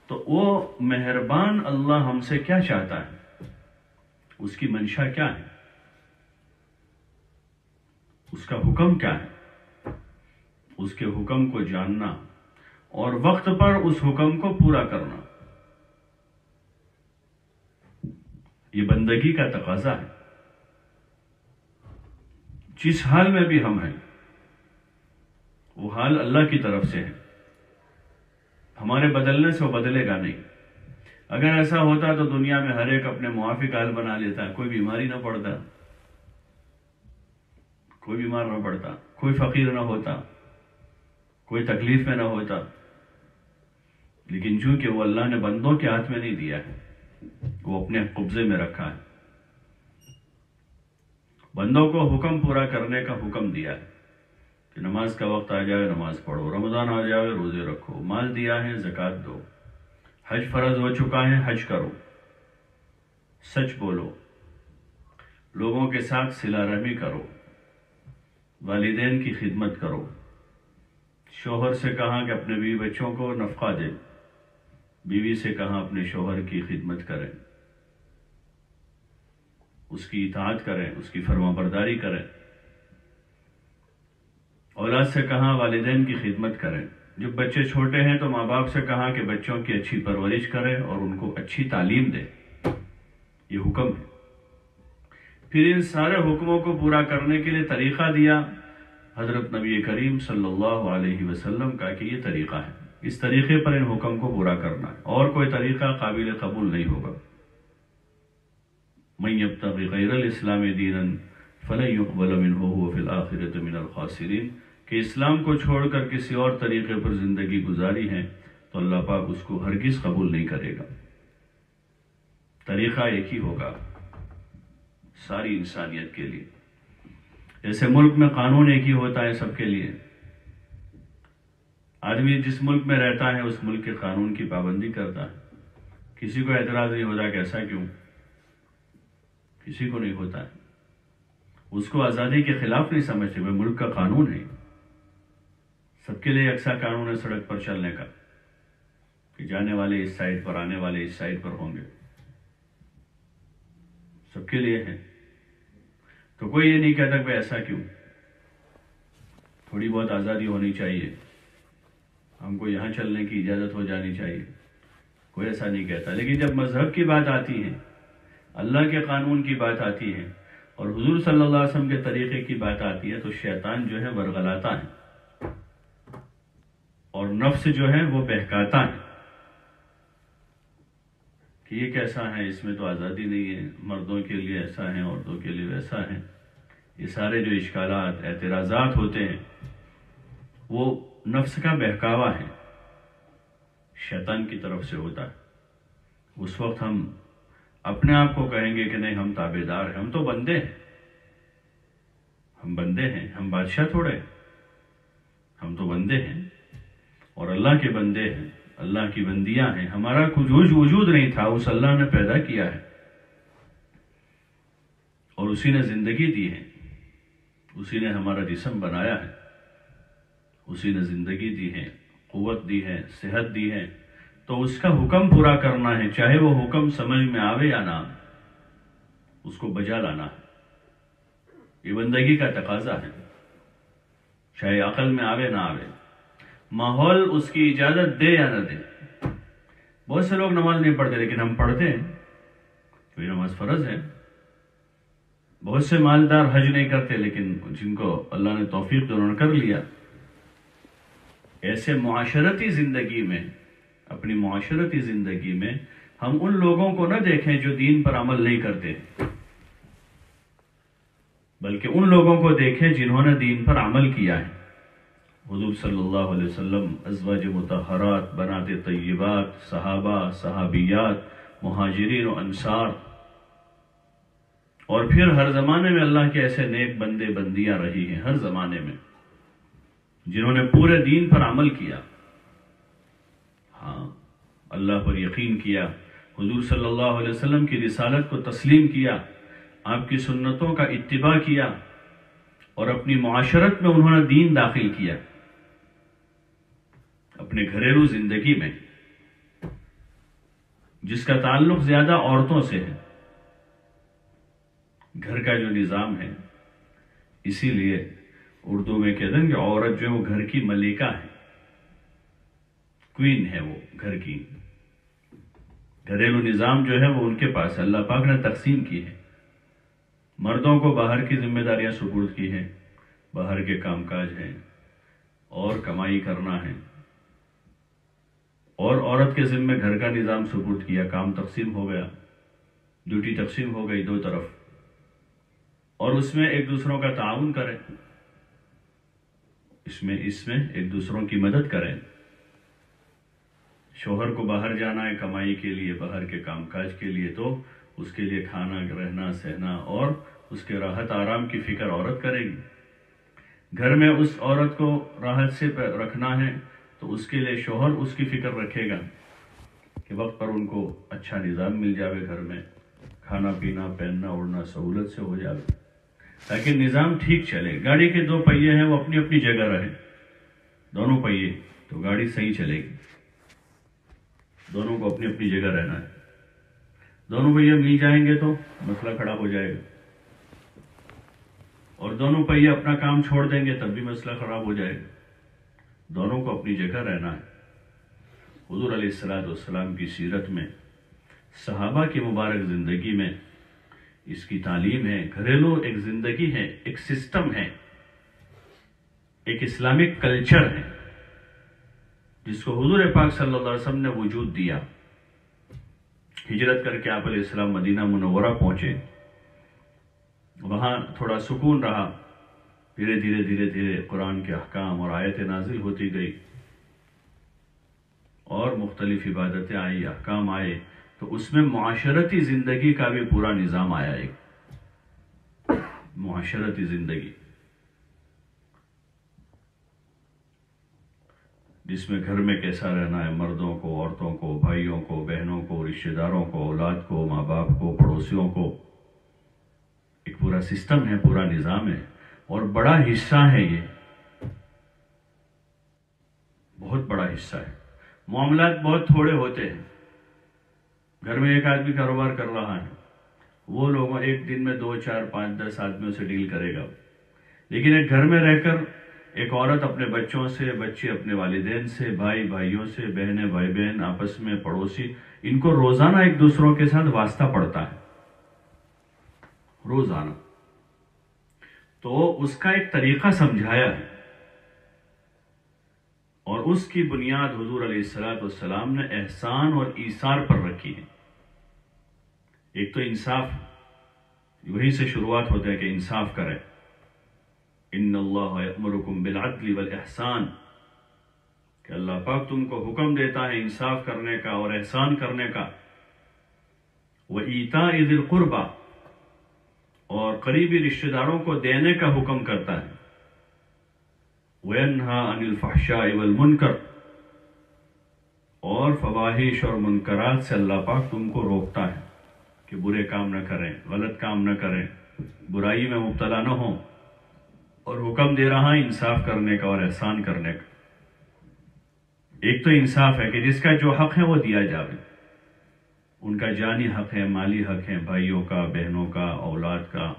تو وہ مہربان اللہ ہم سے کیا چاہتا ہے، اس کی منشا کیا ہے، اس کا حکم کیا ہے، اس کے حکم کو جاننا اور وقت پر اس حکم کو پورا کرنا، یہ بندگی کا تقاضا ہے۔ جس حال میں بھی ہم ہیں وہ حال اللہ کی طرف سے ہے، ہمارے بدلنے سے وہ بدلے گا نہیں۔ اگر ایسا ہوتا تو دنیا میں ہر ایک اپنے موافق حال بنا لیتا، کوئی بیماری نہ پڑتا، کوئی بیمار نہ پڑتا، کوئی فقیر نہ ہوتا، کوئی تکلیف میں نہ ہوتا۔ لیکن چونکہ وہ اللہ نے بندوں کے ہاتھ میں نہیں دیا ہے، وہ اپنے قبضے میں رکھا ہے، بندوں کو حکم پورا کرنے کا حکم دیا ہے کہ نماز کا وقت آ جائے نماز پڑھو، رمضان آ جائے روزے رکھو، مال دیا ہے زکوٰۃ دو، حج فرض ہو چکا ہے حج کرو، سچ بولو، لوگوں کے ساتھ صلہ رحمی کرو، والدین کی خدمت کرو، شوہر سے کہا کہ اپنے بیوی بچوں کو نفقہ دے، بیوی سے کہا اپنے شوہر کی خدمت کریں، اس کی اطاعت کریں، اس کی فرما برداری کریں، اولاد سے کہا والدین کی خدمت کریں، جب بچے چھوٹے ہیں تو ماں باپ سے کہا کہ بچوں کی اچھی پرورش کریں اور ان کو اچھی تعلیم دیں، یہ حکم ہے۔ پھر ان سارے حکموں کو پورا کرنے کے لیے طریقہ دیا حضرت نبی کریم صلی اللہ علیہ وسلم کا کہ یہ طریقہ ہے، اس طریقے پر ان حکم کو پورا کرنا ہے، اور کوئی طریقہ قابل قبول نہیں ہوگا۔ من یبتغی غیر الاسلام دینا فلن یقبل منہ وہو فی الآخرۃ من الخاسرین، کہ اسلام کو چھوڑ کر کسی اور طریقے پر زندگی گزاری ہے تو اللہ پاک اس کو ہرگز قبول نہیں کرے گا۔ طریقہ ایک ہی ہوگا ساری انسانیت کے لیے، جیسے ملک میں قانون ایک ہی ہوتا ہے سب کے لیے، آدمی جس ملک میں رہتا ہے اس ملک کے قانون کی پابندی کرتا ہے، کسی کو اعتراض نہیں ہوتا کہ ایسا کیوں، کسی کو نہیں ہوتا ہے، اس کو آزادی کے خلاف نہیں سمجھتے، وہ ملک کا قانون ہے، سب کے لیے یکساں قانون ہے سڑک پر چلنے کا، کہ جانے والے اس سائڈ پر آنے والے اس سائڈ پر ہوں گے، سب کے لیے ہے۔ تو کوئی یہ نہیں کہتا کہ ایسا کیوں، تھوڑی بہت آزادی ہونی چاہیے، ہم کو یہاں چلنے کی اجازت ہو جانی چاہیے، کوئی ایسا نہیں کہتا۔ لیکن جب مذہب کی بات آتی ہے، اللہ کے قانون کی بات آتی ہے اور حضور صلی اللہ علیہ وسلم کے طریقے کی بات آتی ہے تو شیطان جو ہے ورغلاتا ہے اور نفس جو ہے وہ بہکاتا ہے کہ یہ کیسا ہے، اس میں تو آزادی نہیں ہے، مردوں کے لیے ایسا ہے، عورتوں کے لیے ویسا ہے۔ یہ سارے جو اشکالات اعتراضات ہوتے ہیں وہ نفس کا بہکاوا ہے، شیطان کی طرف سے ہوتا ہے۔ اس وقت ہم اپنے آپ کو کہیں گے کہ نہیں ہم تابعدار ہیں، ہم تو بندے ہیں، ہم بندے ہیں، ہم بادشاہ تھوڑے، ہم تو بندے ہیں اور اللہ کے بندے ہیں، اللہ کی بندیاں ہیں، ہمارا کچھ وجود نہیں تھا، اس اللہ نے پیدا کیا ہے اور اسی نے زندگی دی ہے، اسی نے ہمارا جسم بنایا ہے، اسی نے زندگی دی ہے، قوت دی ہے، صحت دی ہے، تو اس کا حکم پورا کرنا ہے، چاہے وہ حکم سمجھ میں آوے یا نہ، اس کو بجا لانا ہے، یہ بندگی کا تقاضا ہے، چاہے عقل میں آوے نہ آوے، ماحول اس کی اجازت دے یا نہ دے۔ بہت سے لوگ نماز نہیں پڑھتے لیکن ہم پڑھتے ہیں، تو یہ نماز فرض ہے۔ بہت سے مالدار حج نہیں کرتے لیکن جن کو اللہ نے توفیق انہوں نے کر لیا۔ ایسے معاشرتی زندگی میں، اپنی معاشرتی زندگی میں ہم ان لوگوں کو نہ دیکھیں جو دین پر عمل نہیں کرتے، بلکہ ان لوگوں کو دیکھیں جنہوں نے دین پر عمل کیا ہے۔ حضور صلی اللہ علیہ وسلم ازواج مطہرات، بنات طیبات، صحابہ، صحابیات، مہاجرین و انصار، اور پھر ہر زمانے میں اللہ کے ایسے نیک بندے بندیاں رہی ہیں، ہر زمانے میں جنہوں نے پورے دین پر عمل کیا، ہاں اللہ پر یقین کیا، حضور صلی اللہ علیہ وسلم کی رسالت کو تسلیم کیا، آپ کی سنتوں کا اتباع کیا اور اپنی معاشرت میں انہوں نے دین داخل کیا، اپنے گھریلو زندگی میں جس کا تعلق زیادہ عورتوں سے ہے. گھر کا جو نظام ہے، اسی لیے اردو میں کہتے ہیں کہ عورت جو ہے وہ گھر کی ملکہ ہے، کوئین ہے، وہ گھر کی. گھریلو نظام جو ہے وہ ان کے پاس اللہ پاک نے تقسیم کی ہے. مردوں کو باہر کی ذمہ داریاں سپرد کی ہیں، باہر کے کام کاج ہیں اور کمائی کرنا ہے، اور عورت کے ذمہ گھر کا نظام سپرد کیا. کام تقسیم ہو گیا، ڈیوٹی تقسیم ہو گئی دو طرف، اور اس میں ایک دوسروں کا تعاون کریں، اس میں ایک دوسروں کی مدد کریں. شوہر کو باہر جانا ہے کمائی کے لیے، باہر کے کام کاج کے لیے، تو اس کے لیے کھانا، رہنا، سہنا اور اس کے راحت آرام کی فکر عورت کرے گی. گھر میں اس عورت کو راحت سے رکھنا ہے تو اس کے لیے شوہر اس کی فکر رکھے گا کہ وقت پر ان کو اچھا نظام مل جاوے، گھر میں کھانا پینا پہننا اڑنا سہولت سے ہو جاوے، تاکہ نظام ٹھیک چلے. گاڑی کے دو پہیے ہیں وہ اپنی اپنی جگہ رہیں، دونوں پہیے، تو گاڑی صحیح چلے گی. دونوں کو اپنی اپنی جگہ رہنا ہے. دونوں پہیے مل جائیں گے تو مسئلہ کھڑا ہو جائے گا، اور دونوں پہیے اپنا کام چھوڑ دیں گے تب بھی مسئلہ خراب ہو جائے گا. دونوں کو اپنی جگہ رہنا ہے. حضور علیہ السلام کی سیرت میں، صحابہ کی مبارک زندگی میں اس کی تعلیم ہے. گھریلو ایک زندگی ہے، ایک سسٹم ہے، ایک اسلامک کلچر ہے جس کو حضور پاک صلی اللہ علیہ وسلم نے وجود دیا. ہجرت کر کے آپ علیہ السلام مدینہ منورہ پہنچے، وہاں تھوڑا سکون رہا. دھیرے دھیرے قرآن کے احکام اور آیتیں نازل ہوتی گئی، اور مختلف عبادتیں آئی، احکام آئے، تو اس میں معاشرتی زندگی کا بھی پورا نظام آیا. ایک معاشرتی زندگی جس میں گھر میں کیسا رہنا ہے، مردوں کو، عورتوں کو، بھائیوں کو، بہنوں کو، رشتہ داروں کو، اولاد کو، ماں باپ کو، پڑوسیوں کو. ایک پورا سسٹم ہے، پورا نظام ہے، اور بڑا حصہ ہے. یہ بہت بڑا حصہ ہے. معاملات بہت تھوڑے ہوتے ہیں. گھر میں ایک آدمی کاروبار کر رہا ہے، وہ لوگوں ایک دن میں 2 4 5 10 آدمیوں سے ڈیل کرے گا. لیکن ایک گھر میں رہ کر ایک عورت اپنے بچوں سے، بچے اپنے والدین سے، بھائی بھائیوں سے، بہنیں بھائی بہن، آپس میں پڑوسی، ان کو روزانہ ایک دوسروں کے ساتھ واسطہ پڑتا ہے، روزانہ. تو اس کا ایک طریقہ سمجھایا ہے، اور اس کی بنیاد حضور علیہ السلام نے احسان اور ایثار پر رکھی ہے. ایک تو انصاف، وہیں سے شروعات ہوتا ہے کہ انصاف کریں. ان اللہ یأمرکم بالعدل والاحسان، کہ اللہ پاک تم کو حکم دیتا ہے انصاف کرنے کا اور احسان کرنے کا. وإیتاء ذی القربى، اور قریبی رشتہ داروں کو دینے کا حکم کرتا ہے. وینہا عن الفحشاء والمنکر، اور فواحش اور منکرات سے اللہ پاک تم کو روکتا ہے کہ برے کام نہ کریں، غلط کام نہ کریں، برائی میں مبتلا نہ ہوں، اور حکم دے رہا ہے انصاف کرنے کا اور احسان کرنے کا. ایک تو انصاف ہے کہ جس کا جو حق ہے وہ دیا جائے. ان کا جانی حق ہے، مالی حق ہے، بھائیوں کا، بہنوں کا، اولاد کا،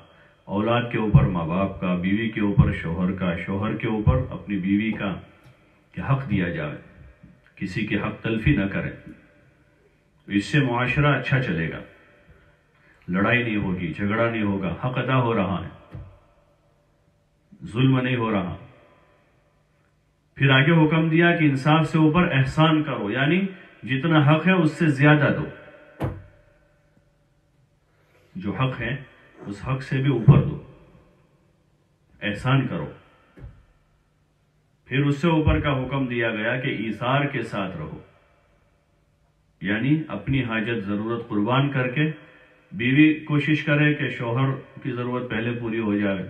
اولاد کے اوپر ماں باپ کا، بیوی کے اوپر شوہر کا، شوہر کے اوپر اپنی بیوی کا، کہ حق دیا جائے، کسی کے حق تلفی نہ کرے. اس سے معاشرہ اچھا چلے گا، لڑائی نہیں ہوگی، جھگڑا نہیں ہوگا، حق ادا ہو رہا ہے، ظلم نہیں ہو رہا. پھر آگے حکم دیا کہ انصاف سے اوپر احسان کرو، یعنی جتنا حق ہے اس سے زیادہ دو. جو حق ہے اس حق سے بھی اوپر دو، احسان کرو. پھر اس سے اوپر کا حکم دیا گیا کہ ایثار کے ساتھ رہو، یعنی اپنی حاجت ضرورت قربان کر کے. بیوی کوشش کرے کہ شوہر کی ضرورت پہلے پوری ہو جائے،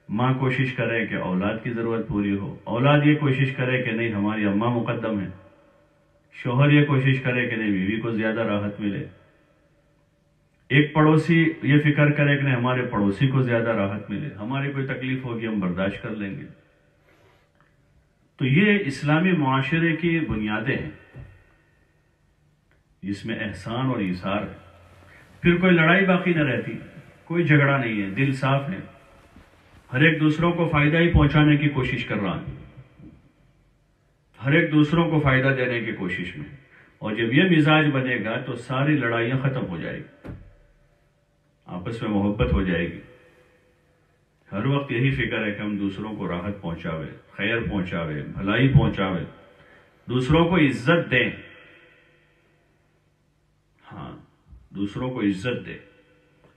ماں کوشش کرے کہ اولاد کی ضرورت پوری ہو، اولاد یہ کوشش کرے کہ نہیں ہماری اماں مقدم ہے، شوہر یہ کوشش کرے کہ نہیں بیوی کو زیادہ راحت ملے، ایک پڑوسی یہ فکر کرے کہ نہیں ہمارے پڑوسی کو زیادہ راحت ملے، ہماری کوئی تکلیف ہوگی ہم برداشت کر لیں گے. تو یہ اسلامی معاشرے کی بنیادیں ہیں. جس میں احسان اور ایثار ہے. پھر کوئی لڑائی باقی نہ رہتی، کوئی جھگڑا نہیں ہے، دل صاف ہے، ہر ایک دوسروں کو فائدہ ہی پہنچانے کی کوشش کر رہا ہے، ہر ایک دوسروں کو فائدہ دینے کی کوشش میں. اور جب یہ مزاج بنے گا تو ساری لڑائیاں ختم ہو جائے گی، آپس میں محبت ہو جائے گی. ہر وقت یہی فکر ہے کہ ہم دوسروں کو راحت پہنچاوے، خیر پہنچاوے، بھلائی پہنچاوے، دوسروں کو عزت دیں. ہاں، دوسروں کو عزت دے.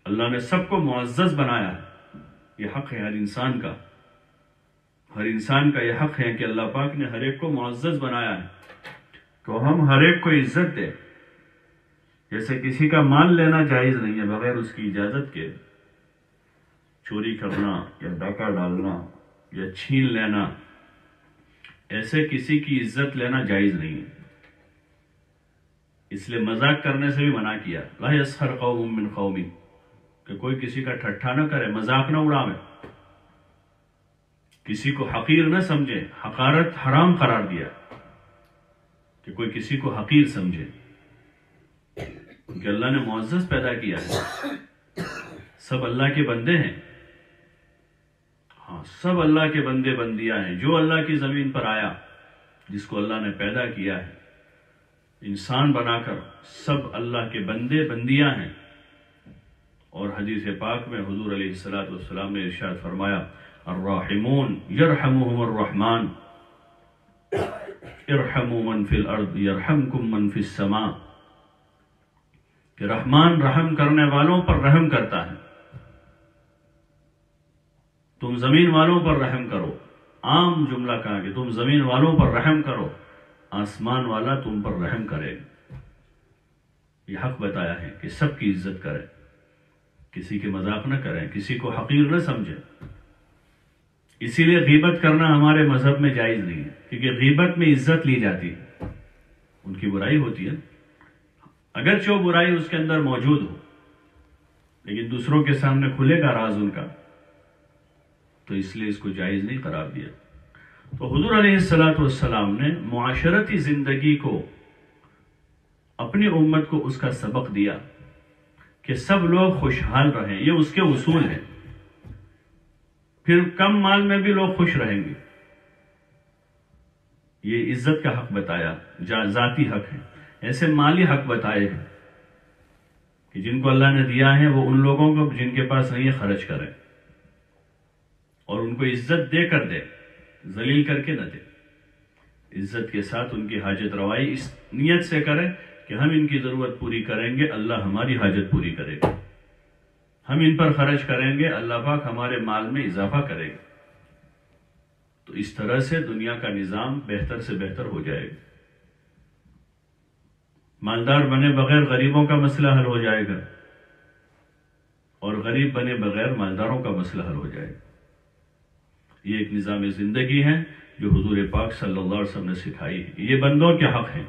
اللہ نے سب کو معزز بنایا ہے، یہ حق ہے ہر انسان کا. ہر انسان کا یہ حق ہے کہ اللہ پاک نے ہر ایک کو معزز بنایا ہے، تو ہم ہر ایک کو عزت دیں. جیسے کسی کا مال لینا جائز نہیں ہے بغیر اس کی اجازت کے، چوری کرنا یا ڈاکہ ڈالنا یا چھین لینا، ایسے کسی کی عزت لینا جائز نہیں ہے. اس لیے مذاق کرنے سے بھی منع کیا. لا یسخر قوم من قوم، کہ کوئی کسی کا ٹھٹھا نہ کرے، مذاق نہ اڑاوے، کسی کو حقیر نہ سمجھے. حقارت حرام قرار دیا کہ کوئی کسی کو حقیر سمجھے، کیونکہ اللہ نے معزز پیدا کیا ہے. سب اللہ کے بندے ہیں. ہاں، سب اللہ کے بندے بندیاں ہیں. جو اللہ کی زمین پر آیا، جس کو اللہ نے پیدا کیا ہے انسان بنا کر، سب اللہ کے بندے بندیاں ہیں. اور حدیث پاک میں حضور علیہ السلام نے ارشاد فرمایا، الراحمون یرحمهم الرحمن ارحموا من فی الارض یرحمکم من فی السماء، کہ رحمان رحم کرنے والوں پر رحم کرتا ہے. تم زمین والوں پر رحم کرو. عام جملہ کہا کہ تم زمین والوں پر رحم کرو، آسمان والا تم پر رحم کرے گا. یہ حق بتایا ہے کہ سب کی عزت کریں، کسی کے مذاق نہ کریں، کسی کو حقیر نہ سمجھیں. اسی لیے غیبت کرنا ہمارے مذہب میں جائز نہیں ہے، کیونکہ غیبت میں عزت لی جاتی ہے، ان کی برائی ہوتی ہے. اگرچہ وہ برائی اس کے اندر موجود ہو، لیکن دوسروں کے سامنے کھلے گا راز ان کا، تو اس لیے اس کو جائز نہیں قرار دیا. تو حضور علیہ السلام نے معاشرتی زندگی کو، اپنی امت کو اس کا سبق دیا کہ سب لوگ خوشحال رہیں. یہ اس کے اصول ہیں. پھر کم مال میں بھی لوگ خوش رہیں گے. یہ عزت کا حق بتایا، ذاتی حق ہے. ایسے مالی حق بتائے ہیں کہ جن کو اللہ نے دیا ہے وہ ان لوگوں کو جن کے پاس نہیں ہے خرچ کریں، اور ان کو عزت دے کر دے، ذلیل کر کے نہ دے. عزت کے ساتھ ان کی حاجت روائی اس نیت سے کریں کہ ہم ان کی ضرورت پوری کریں گے، اللہ ہماری حاجت پوری کرے گا. ہم ان پر خرچ کریں گے، اللہ پاک ہمارے مال میں اضافہ کرے گا. تو اس طرح سے دنیا کا نظام بہتر سے بہتر ہو جائے گا. مالدار بنے بغیر غریبوں کا مسئلہ حل ہو جائے گا، اور غریب بنے بغیر مالداروں کا مسئلہ حل ہو جائے گا. یہ ایک نظام زندگی ہے جو حضور پاک صلی اللہ علیہ وسلم نے سکھائی ہے. یہ بندوں کے حق ہیں.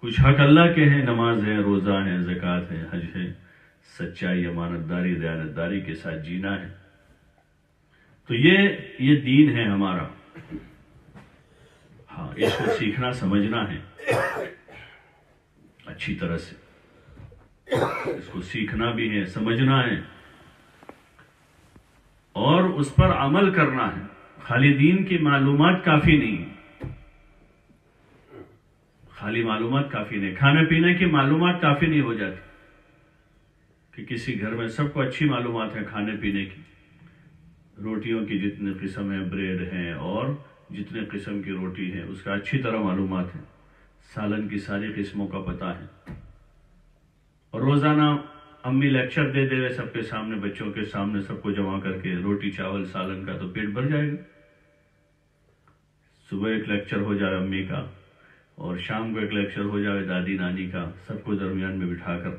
کچھ حق اللہ کے ہیں، نماز ہے، روزہ ہے، زکوٰۃ ہے، حج ہے، سچائی، امانت داری، دیانت داری کے ساتھ جینا ہے. تو یہ دین ہے ہمارا. ہاں، اس کو سیکھنا سمجھنا ہے اچھی طرح سے. اس کو سیکھنا بھی ہے، سمجھنا ہے، اور اس پر عمل کرنا ہے. خالی دین کی معلومات کافی نہیں، خالی معلومات کافی نہیں. کھانے پینے کی معلومات کافی نہیں ہو جاتی کہ کسی گھر میں سب کو اچھی معلومات ہے کھانے پینے کی. روٹیوں کی جتنے قسم ہیں، بریڈ ہیں، اور جتنے قسم کی روٹی ہے اس کا اچھی طرح معلومات ہے. سالن کی ساری قسموں کا پتہ ہے. اور روزانہ امی لیکچر دے دے سب کے سامنے، بچوں کے سامنے سب کو جمع کر کے، روٹی چاول سالن کا، تو پیٹ بھر جائے گا. صبح ایک لیکچر ہو جائے امی کا، اور شام کو ایک لیکچر ہو جائے دادی نانی کا، سب کو درمیان میں بٹھا کر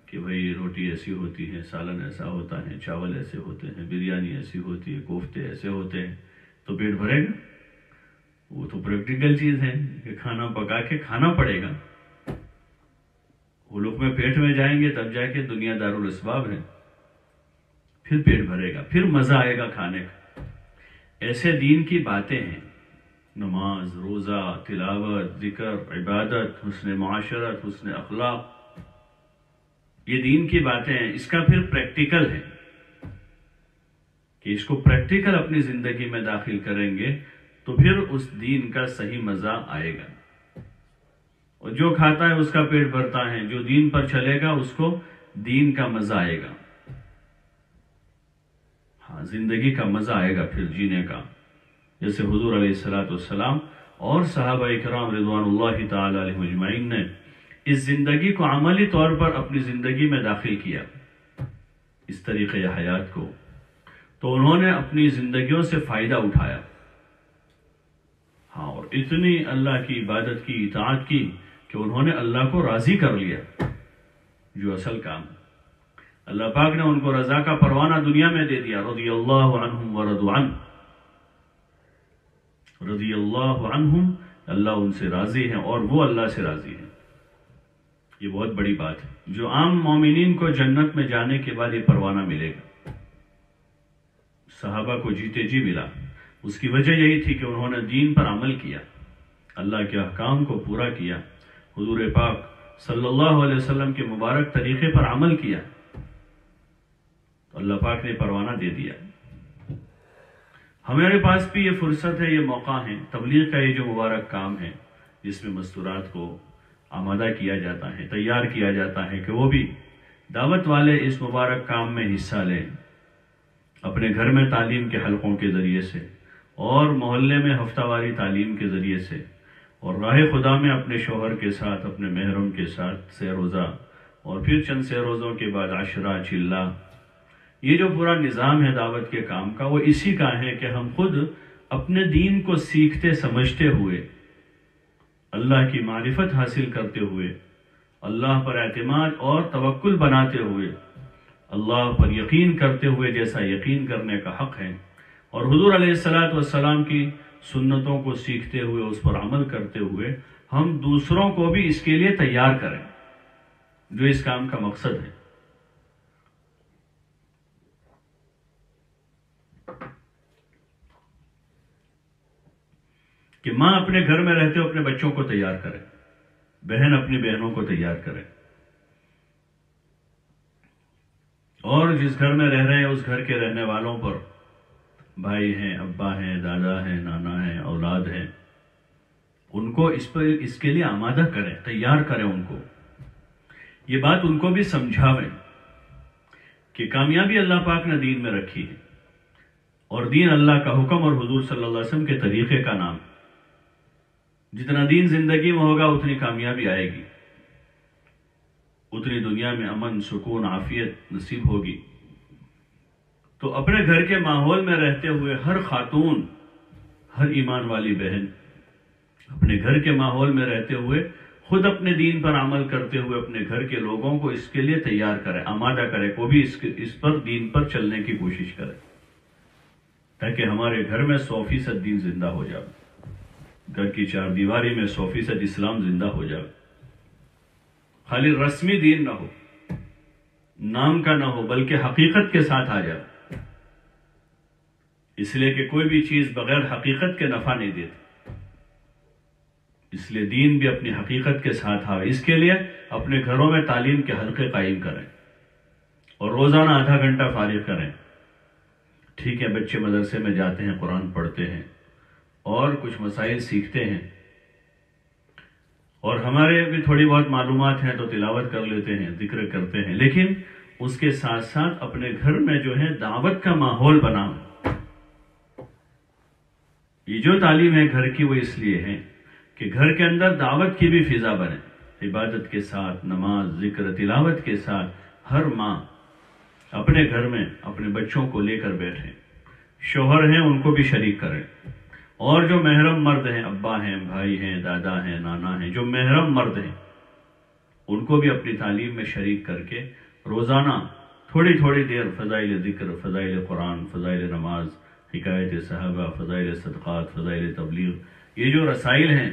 کہ بھئی روٹی ایسی ہوتی ہے، سالن ایسا ہوتا ہے، چاول ایسے ہوتے ہیں، بریانی ایسی ہوتی ہے، کوفتے ایسے ہوتے ہیں، تو پیٹ بھرے گا؟ وہ تو پریکٹیکل چیز ہے کہ کھانا پکا کے کھانا پڑے گا. وہ لوگ میں پیٹ میں جائیں گے تب جا کے دنیا دار الاسباب ہے. پھر پیٹ بھرے گا، پھر مزہ آئے گا کھانے کا. ایسے دین کی باتیں ہیں. نماز، روزہ، تلاوت، ذکر، عبادت، حسن معاشرت، حسن اخلاق، یہ دین کی باتیں ہیں. اس کا پھر پریکٹیکل ہے کہ اس کو پریکٹیکل اپنی زندگی میں داخل کریں گے تو پھر اس دین کا صحیح مزہ آئے گا. اور جو کھاتا ہے اس کا پیٹ بھرتا ہے، جو دین پر چلے گا اس کو دین کا مزہ آئے گا. ہاں، زندگی کا مزہ آئے گا پھر جینے کا. جیسے حضور علیہ السلام اور صحابہ کرام رضوان اللہ تعالی علیہم اجمعین نے اس زندگی کو عملی طور پر اپنی زندگی میں داخل کیا، اس طریقے حیات کو، تو انہوں نے اپنی زندگیوں سے فائدہ اٹھایا. ہاں، اور اتنی اللہ کی عبادت کی، اطاعت کی کہ انہوں نے اللہ کو راضی کر لیا. جو اصل کام، اللہ پاک نے ان کو رضا کا پروانہ دنیا میں دے دیا. رضی اللہ عنہم ورضوا عنہ، رضی اللہ عنہم، اللہ ان سے راضی ہیں اور وہ اللہ سے راضی ہیں. یہ بہت بڑی بات ہے. جو عام مومنین کو جنت میں جانے کے بعد یہ پروانہ ملے گا، صحابہ کو جیتے جی ملا. اس کی وجہ یہی تھی کہ انہوں نے دین پر عمل کیا، اللہ کے احکام کو پورا کیا، حضور پاک صلی اللہ علیہ وسلم کے مبارک طریقے پر عمل کیا، تو اللہ پاک نے پروانہ دے دیا. ہمارے پاس بھی یہ فرصت ہے، یہ موقع ہے. تبلیغ کا یہ جو مبارک کام ہے جس میں مستورات کو آمادہ کیا جاتا ہے، تیار کیا جاتا ہے کہ وہ بھی دعوت والے اس مبارک کام میں حصہ لیں، اپنے گھر میں تعلیم کے حلقوں کے ذریعے سے اور محلے میں ہفتہ واری تعلیم کے ذریعے سے اور راہ خدا میں اپنے شوہر کے ساتھ، اپنے محرم کے ساتھ سہ روزہ اور پھر چند سہ روزوں کے بعد عشرہ، چلہ. یہ جو پورا نظام ہے دعوت کے کام کا، وہ اسی کا ہے کہ ہم خود اپنے دین کو سیکھتے سمجھتے ہوئے، اللہ کی معرفت حاصل کرتے ہوئے، اللہ پر اعتماد اور توکل بناتے ہوئے، اللہ پر یقین کرتے ہوئے جیسا یقین کرنے کا حق ہے، اور حضور علیہ السلام کی سنتوں کو سیکھتے ہوئے، اس پر عمل کرتے ہوئے ہم دوسروں کو بھی اس کے لیے تیار کریں، جو اس کام کا مقصد ہے. کہ ماں اپنے گھر میں رہتے ہوئے اپنے بچوں کو تیار کرے، بہن اپنی بہنوں کو تیار کرے، اور جس گھر میں رہ رہے ہیں اس گھر کے رہنے والوں پر، بھائی ہیں، ابا ہیں، دادا ہیں، نانا ہیں، اولاد ہیں، ان کو اس کے لیے آمادہ کریں، تیار کریں ان کو. یہ بات ان کو بھی سمجھاویں کہ کامیابی اللہ پاک نے دین میں رکھی ہے، اور دین اللہ کا حکم اور حضور صلی اللہ علیہ وسلم کے طریقے کا نام. جتنا دین زندگی میں ہوگا اتنی کامیابی آئے گی، اتنی دنیا میں امن، سکون، عافیت نصیب ہوگی. تو اپنے گھر کے ماحول میں رہتے ہوئے ہر خاتون، ہر ایمان والی بہن اپنے گھر کے ماحول میں رہتے ہوئے خود اپنے دین پر عمل کرتے ہوئے اپنے گھر کے لوگوں کو اس کے لیے تیار کرے، آمادہ کرے، کو بھی اس پر دین پر چلنے کی کوشش کرے، تاکہ ہمارے گھر میں 100% دین زندہ ہو جائے، گھر کی چار دیواری میں 100% اسلام زندہ ہو جائے. خالی رسمی دین نہ ہو، نام کا نہ ہو، بلکہ حقیقت کے ساتھ آ جائے. اس لیے کہ کوئی بھی چیز بغیر حقیقت کے نفع نہیں دیتی، اس لیے دین بھی اپنی حقیقت کے ساتھ آئے. اس کے لیے اپنے گھروں میں تعلیم کے حلقے قائم کریں اور روزانہ آدھا گھنٹہ فارغ کریں. ٹھیک ہے، بچے مدرسے میں جاتے ہیں، قرآن پڑھتے ہیں اور کچھ مسائل سیکھتے ہیں، اور ہمارے بھی تھوڑی بہت معلومات ہیں تو تلاوت کر لیتے ہیں، ذکر کرتے ہیں، لیکن اس کے ساتھ ساتھ اپنے گھر میں جو ہے دعوت کا ماحول بناؤ. یہ جو تعلیم ہے گھر کی، وہ اس لیے ہے کہ گھر کے اندر دعوت کی بھی فضا بنے، عبادت کے ساتھ، نماز، ذکر، تلاوت کے ساتھ ہر ماں اپنے گھر میں اپنے بچوں کو لے کر بیٹھیں. شوہر ہیں ان کو بھی شریک کریں، اور جو محرم مرد ہیں، ابا ہیں، بھائی ہیں، دادا ہیں، نانا ہیں، جو محرم مرد ہیں ان کو بھی اپنی تعلیم میں شریک کر کے روزانہ تھوڑی تھوڑی دیر فضائل ذکر، فضائل قرآن، فضائل نماز، حکایت صحابہ، فضائل صدقات، فضائل تبلیغ، یہ جو رسائل ہیں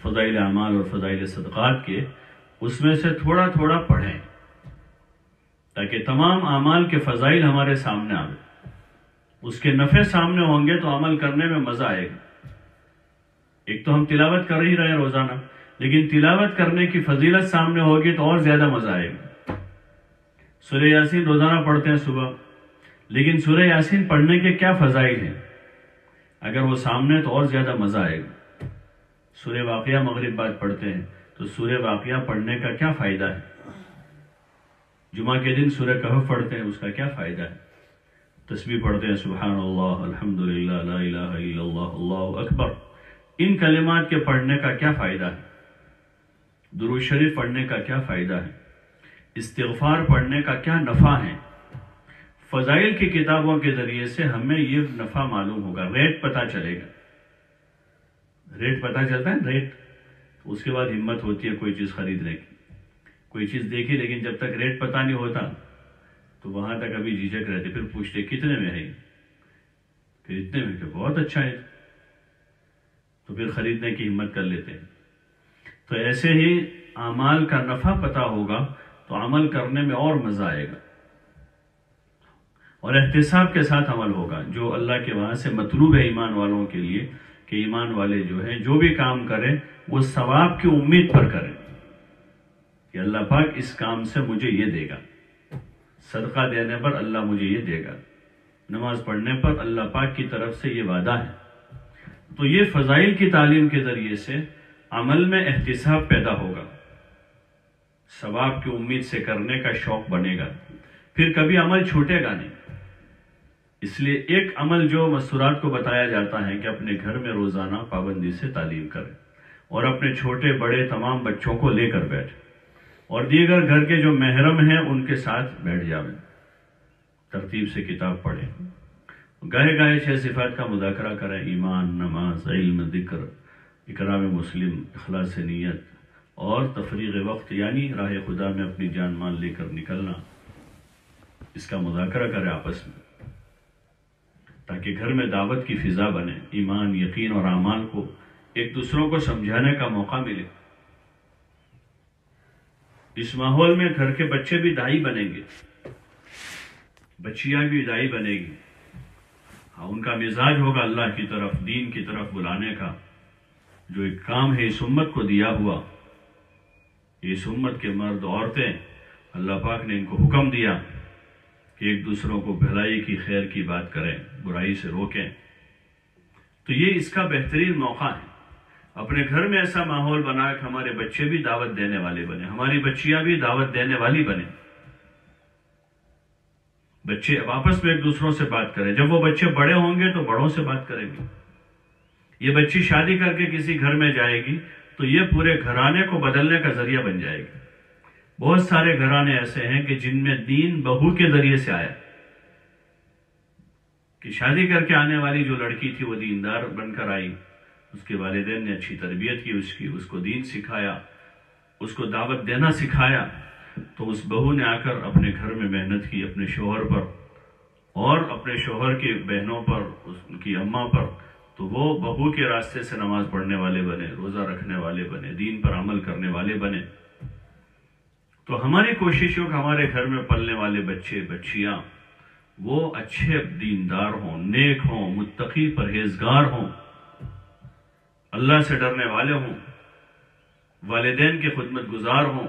فضائل اعمال اور فضائل صدقات کے، اس میں سے تھوڑا تھوڑا پڑھیں تاکہ تمام اعمال کے فضائل ہمارے سامنے آئیں. اس کے نفع سامنے ہوں گے تو عمل کرنے میں مزہ آئے گا. ایک تو ہم تلاوت کر ہی رہے ہیں روزانہ، لیکن تلاوت کرنے کی فضیلت سامنے ہوگی تو اور زیادہ مزہ آئے گا۔ سورہ یاسین روزانہ پڑھتے ہیں صبح، لیکن سورہ یاسین پڑھنے کے کیا فضائل ہیں، اگر وہ سامنے تو اور زیادہ مزہ آئے گا۔ سورہ واقعہ مغرب بعد پڑھتے ہیں تو سورہ واقعہ پڑھنے کا کیا فائدہ ہے، جمعہ کے دن سورہ کہف پڑھتے ہیں، اس کا کیا فائدہ ہے، تسبیح پڑھتے ہیں سبحان اللہ الحمدللہ لا الہ الا اللہ اللہ اکبر، ان کلمات کے پڑھنے کا کیا فائدہ ہے، درود شریف پڑھنے کا کیا فائدہ ہے، استغفار پڑھنے کا کیا نفع ہے۔ فضائل کی کتابوں کے ذریعے سے ہمیں یہ نفع معلوم ہوگا، ریٹ پتہ چلے گا، ریٹ پتہ چلتا ہے ریٹ، اس کے بعد ہمت ہوتی ہے کوئی چیز خریدنے کی، کوئی چیز دیکھی لیکن جب تک ریٹ پتہ نہیں ہوتا تو وہاں تک ابھی جھجک رہتے، پھر پوچھتے کتنے میں ہے، پھر اتنے میں کہ بہت اچھا ہے، تو پھر خریدنے کی ہمت کر لیتے ہیں۔ تو ایسے ہی اعمال کا نفع پتہ ہوگا تو عمل کرنے میں اور مزہ آئے گا، اور احتساب کے ساتھ عمل ہوگا، جو اللہ کے وہاں سے مطلوب ہے ایمان والوں کے لیے، کہ ایمان والے جو ہیں جو بھی کام کریں وہ ثواب کی امید پر کریں کہ اللہ پاک اس کام سے مجھے یہ دے گا، صدقہ دینے پر اللہ مجھے یہ دے گا، نماز پڑھنے پر اللہ پاک کی طرف سے یہ وعدہ ہے۔ تو یہ فضائل کی تعلیم کے ذریعے سے عمل میں احتساب پیدا ہوگا، ثواب کی امید سے کرنے کا شوق بنے گا، پھر کبھی عمل چھوٹے گا نہیں۔ اس لیے ایک عمل جو مستورات کو بتایا جاتا ہے کہ اپنے گھر میں روزانہ پابندی سے تعلیم کریں، اور اپنے چھوٹے بڑے تمام بچوں کو لے کر بیٹھیں، اور دیگر گھر کے جو محرم ہیں ان کے ساتھ بیٹھ جاویں، ترتیب سے کتاب پڑھیں، گاہے گاہے 6 صفات کا مذاکرہ کریں، ایمان، نماز، علم، ذکر، اکرام مسلم، اخلاص نیت اور تفریغ وقت، یعنی راہ خدا میں اپنی جان مال لے کر نکلنا، اس کا مذاکرہ کریں آپس میں، تاکہ گھر میں دعوت کی فضا بنے، ایمان، یقین اور اعمال کو ایک دوسروں کو سمجھانے کا موقع ملے۔ اس ماحول میں گھر کے بچے بھی داعی بنیں گے، بچیاں بھی داعی بنے گی، ہاں ان کا مزاج ہوگا اللہ کی طرف، دین کی طرف بلانے کا، جو ایک کام ہے اس امت کو دیا ہوا، اس امت کے مرد عورتیں اللہ پاک نے ان کو حکم دیا کہ ایک دوسروں کو بھلائی کی، خیر کی بات کریں، برائی سے روکیں۔ تو یہ اس کا بہترین موقع ہے، اپنے گھر میں ایسا ماحول بنا کہ ہمارے بچے بھی دعوت دینے والے بنے، ہماری بچیاں بھی دعوت دینے والی بنے، بچے آپس میں ایک دوسروں سے بات کریں، جب وہ بچے بڑے ہوں گے تو بڑوں سے بات کریں گے، یہ بچی شادی کر کے کسی گھر میں جائے گی تو یہ پورے گھرانے کو بدلنے کا ذریعہ بن جائے گی۔ بہت سارے گھرانے ایسے ہیں کہ جن میں دین بہو کے ذریعے سے آیا، کہ شادی کر کے آنے والی جو لڑکی تھی وہ دیندار بن کر آئی، اس کے والدین نے اچھی تربیت کی، اس کو دین سکھایا، اس کو دعوت دینا سکھایا، تو اس بہو نے آ کر اپنے گھر میں محنت کی، اپنے شوہر پر اور اپنے شوہر کی بہنوں پر، ان کی اماں پر، تو وہ بہو کے راستے سے نماز پڑھنے والے بنے، روزہ رکھنے والے بنے، دین پر عمل کرنے والے بنے۔ تو ہماری کوشش ہو کہ ہمارے گھر میں پلنے والے بچے بچیاں وہ اچھے دیندار ہوں، نیک ہوں، متقی پرہیزگار ہوں، اللہ سے ڈرنے والے ہوں، والدین کے خدمت گزار ہوں،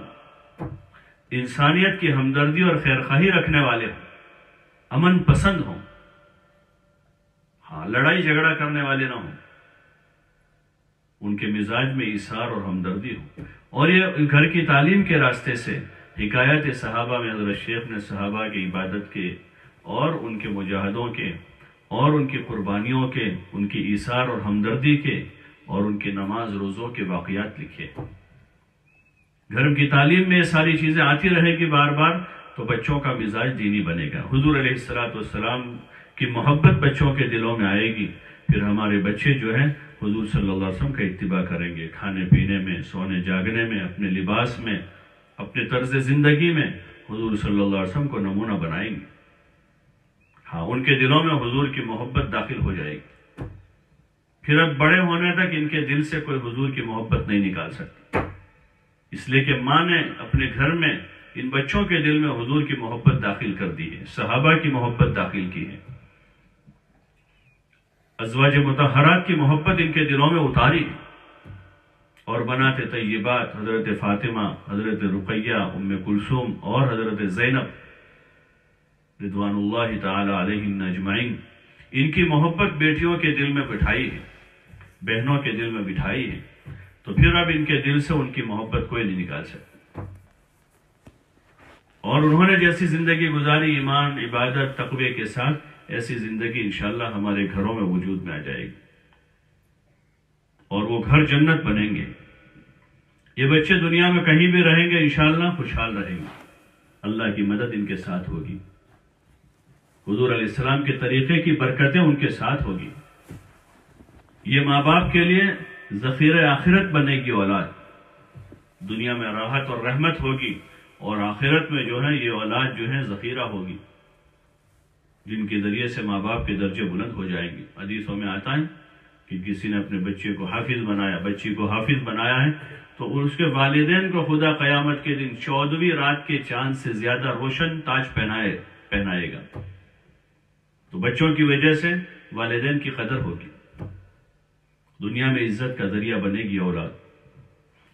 انسانیت کی ہمدردی اور خیرخواہی رکھنے والے ہوں، امن پسند ہوں، ہاں لڑائی جھگڑا کرنے والے نہ ہوں، ان کے مزاج میں ایثار اور ہمدردی ہو۔ اور یہ گھر کی تعلیم کے راستے سے حکایت صحابہ میں حضرت شیخ نے صحابہ کی عبادت کے اور ان کے مجاہدوں کے اور ان کی قربانیوں کے، ان کی ایثار اور ہمدردی کے اور ان کے نماز روزوں کے واقعات لکھے۔ گھر کی تعلیم میں یہ ساری چیزیں آتی رہے گی بار بار تو بچوں کا مزاج دینی بنے گا، حضور علیہ السلام کی محبت بچوں کے دلوں میں آئے گی، پھر ہمارے بچے جو ہیں حضور صلی اللہ علیہ وسلم کا اتباع کریں گے، کھانے پینے میں، سونے جاگنے میں، اپنے لباس میں، اپنے طرز زندگی میں حضور صلی اللہ علیہ وسلم کو نمونہ بنائیں گے، ہاں ان کے دلوں میں حضور کی محبت داخل ہو جائے گی، پھر اب بڑے ہونے تک ان کے دل سے کوئی حضور کی محبت نہیں نکال سکتا، اس لیے کہ ماں نے اپنے گھر میں ان بچوں کے دل میں حضور کی محبت داخل کر دی ہے، صحابہ کی محبت داخل کی ہے، ازواج مطہرات کی محبت ان کے دلوں میں اتاری ہے، اور بنات طیبات حضرت فاطمہ، حضرت رقیہ، ام کلثوم اور حضرت زینب رضوان اللہ تعالی علیہن اجمعین، ان کی محبت بیٹیوں کے دل میں بٹھائی ہے، بہنوں کے دل میں بٹھائی ہے، تو پھر اب ان کے دل سے ان کی محبت کوئی نہیں نکال سکتا۔ اور انہوں نے جیسی زندگی گزاری ایمان، عبادت، تقوی کے ساتھ، ایسی زندگی انشاءاللہ ہمارے گھروں میں وجود میں آ جائے گی، اور وہ گھر جنت بنیں گے۔ یہ بچے دنیا میں کہیں بھی رہیں گے انشاءاللہ خوشحال رہیں گے، اللہ کی مدد ان کے ساتھ ہوگی، حضور علیہ السلام کے طریقے کی برکتیں ان کے ساتھ ہوگی۔ یہ ماں باپ کے لیے ذخیرہ آخرت بنے گی اولاد، دنیا میں راحت اور رحمت ہوگی، اور آخرت میں جو ہے یہ اولاد جو ہے ذخیرہ ہوگی، جن کے ذریعے سے ماں باپ کے درجے بلند ہو جائیں گے۔ حدیثوں میں آتا ہے کہ کسی نے اپنے بچے کو حافظ بنایا، بچی کو حافظ بنایا ہے، تو اس کے والدین کو خدا قیامت کے دن 14ویں رات کے چاند سے زیادہ روشن تاج پہنائے گا۔ تو بچوں کی وجہ سے والدین کی قدر ہوگی، دنیا میں عزت کا ذریعہ بنے گی اولاد۔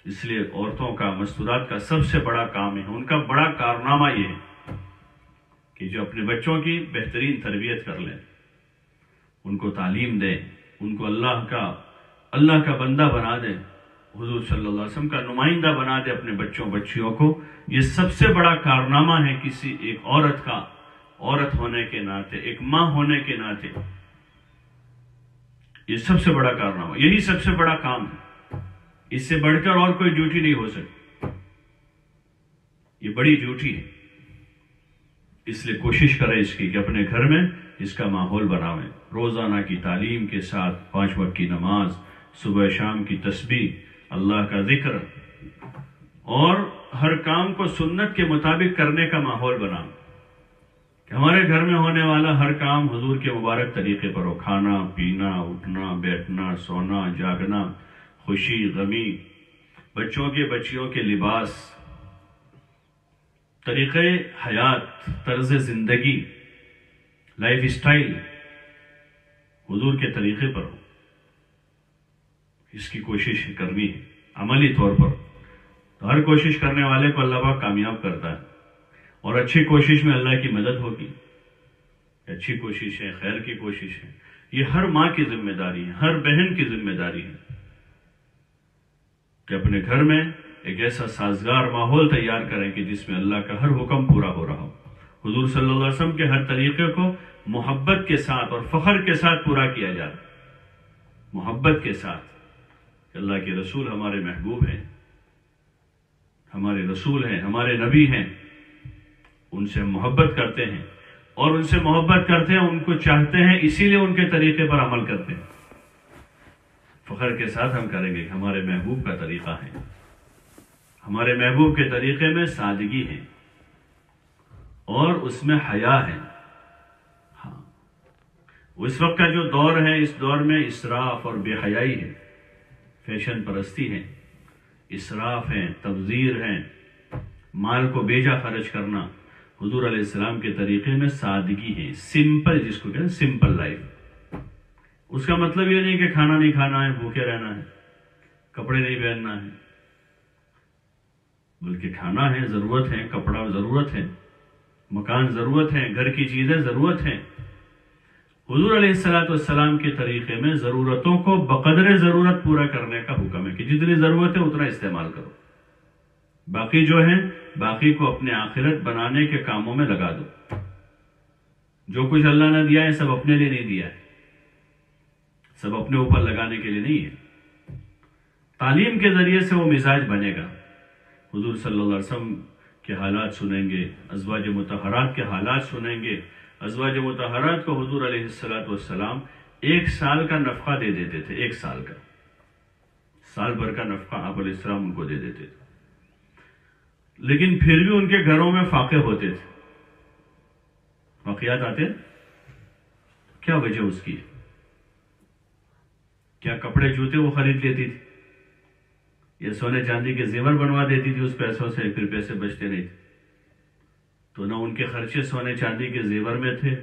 اس لیے عورتوں کا، مستورات کا سب سے بڑا کام ہے، ان کا بڑا کارنامہ یہ ہے کہ جو اپنے بچوں کی بہترین تربیت کر لیں، ان کو تعلیم دیں، ان کو اللہ کا بندہ بنا دیں، حضور صلی اللہ علیہ وسلم کا نمائندہ بنا دے اپنے بچوں بچیوں کو۔ یہ سب سے بڑا کارنامہ ہے کسی ایک عورت کا، عورت ہونے کے ناطے، ایک ماں ہونے کے ناطے، یہ سب سے بڑا کارنامہ، یہی سب سے بڑا کام ہے۔ اس سے بڑھ کر اور کوئی ڈیوٹی نہیں ہو سکتی، یہ بڑی ڈیوٹی ہے۔ اس لیے کوشش کریں اس کی کہ اپنے گھر میں اس کا ماحول بناویں، روزانہ کی تعلیم کے ساتھ 5 وقت کی نماز، صبح شام کی تسبیح، اللہ کا ذکر، اور ہر کام کو سنت کے مطابق کرنے کا ماحول بناؤں، کہ ہمارے گھر میں ہونے والا ہر کام حضور کے مبارک طریقے پر ہو، کھانا پینا، اٹھنا بیٹھنا، سونا جاگنا، خوشی غمی، بچوں کے بچیوں کے لباس، طریقے حیات، طرز زندگی، لائف اسٹائل حضور کے طریقے پر ہو، اس کی کوشش کرنی ہے عملی طور پر۔ تو ہر کوشش کرنے والے کو اللہ پاک کامیاب کرتا ہے، اور اچھی کوشش میں اللہ کی مدد ہوگی۔ اچھی کوشش ہے، خیر کی کوشش ہے، یہ ہر ماں کی ذمہ داری ہے، ہر بہن کی ذمہ داری ہے کہ اپنے گھر میں ایک ایسا سازگار ماحول تیار کریں کہ جس میں اللہ کا ہر حکم پورا ہو رہا ہو، حضور صلی اللہ علیہ وسلم کے ہر طریقے کو محبت کے ساتھ اور فخر کے ساتھ پورا کیا جائے، محبت کے ساتھ کہ اللہ کے رسول ہمارے محبوب ہیں، ہمارے رسول ہیں، ہمارے نبی ہیں، ان سے ہم محبت کرتے ہیں، اور ان سے محبت کرتے ہیں، ان کو چاہتے ہیں، اسی لیے ان کے طریقے پر عمل کرتے ہیں۔ فخر کے ساتھ ہم کریں گے کہ ہمارے محبوب کا طریقہ ہے، ہمارے محبوب کے طریقے میں سادگی ہے اور اس میں حیا ہے۔ ہاں، اس وقت کا جو دور ہے، اس دور میں اسراف اور بے حیائی ہے، فیشن پرستی ہے، اسراف ہے، تبذیر ہے، مال کو بیجا خرچ کرنا۔ حضور علیہ السلام کے طریقے میں سادگی ہے، سمپل، جس کو کہتے ہیں سمپل لائف۔ اس کا مطلب یہ نہیں کہ کھانا نہیں کھانا ہے، بھوکے رہنا ہے، کپڑے نہیں پہننا ہے، بلکہ کھانا ہے، ضرورت ہے، کپڑا ضرورت ہے، مکان ضرورت ہے، گھر کی چیزیں ضرورت ہیں۔ حضور علیہ السلام کے طریقے میں ضرورتوں کو بقدر ضرورت پورا کرنے کا حکم ہے کہ جتنی ضرورت ہے اتنا استعمال کرو، باقی جو ہے باقی کو اپنے آخرت بنانے کے کاموں میں لگا دو۔ جو کچھ اللہ نے دیا ہے سب اپنے لیے نہیں دیا ہے، سب اپنے اوپر لگانے کے لیے نہیں ہے۔ تعلیم کے ذریعے سے وہ مزاج بنے گا۔ حضور صلی اللہ علیہ وسلم کے حالات سنیں گے، ازواج مطہرات کے حالات سنیں گے۔ ازواج مطہرات کو حضور علیہ السلام 1 سال کا نفقہ دے دیتے تھے، 1 سال کا، سال بھر کا نفقہ آپ علیہ السلام ان کو دے دیتے تھے، لیکن پھر بھی ان کے گھروں میں فاقے ہوتے تھے، واقعات آتے۔ کیا وجہ اس کی ہے؟ کیا کپڑے جوتے وہ خرید لیتی تھی، یا سونے چاندی کے زیور بنوا دیتی تھی اس پیسوں سے، پھر پیسے بچتے نہیں تھے؟ تو نہ ان کے خرچے سونے چاندی کے زیور میں تھے،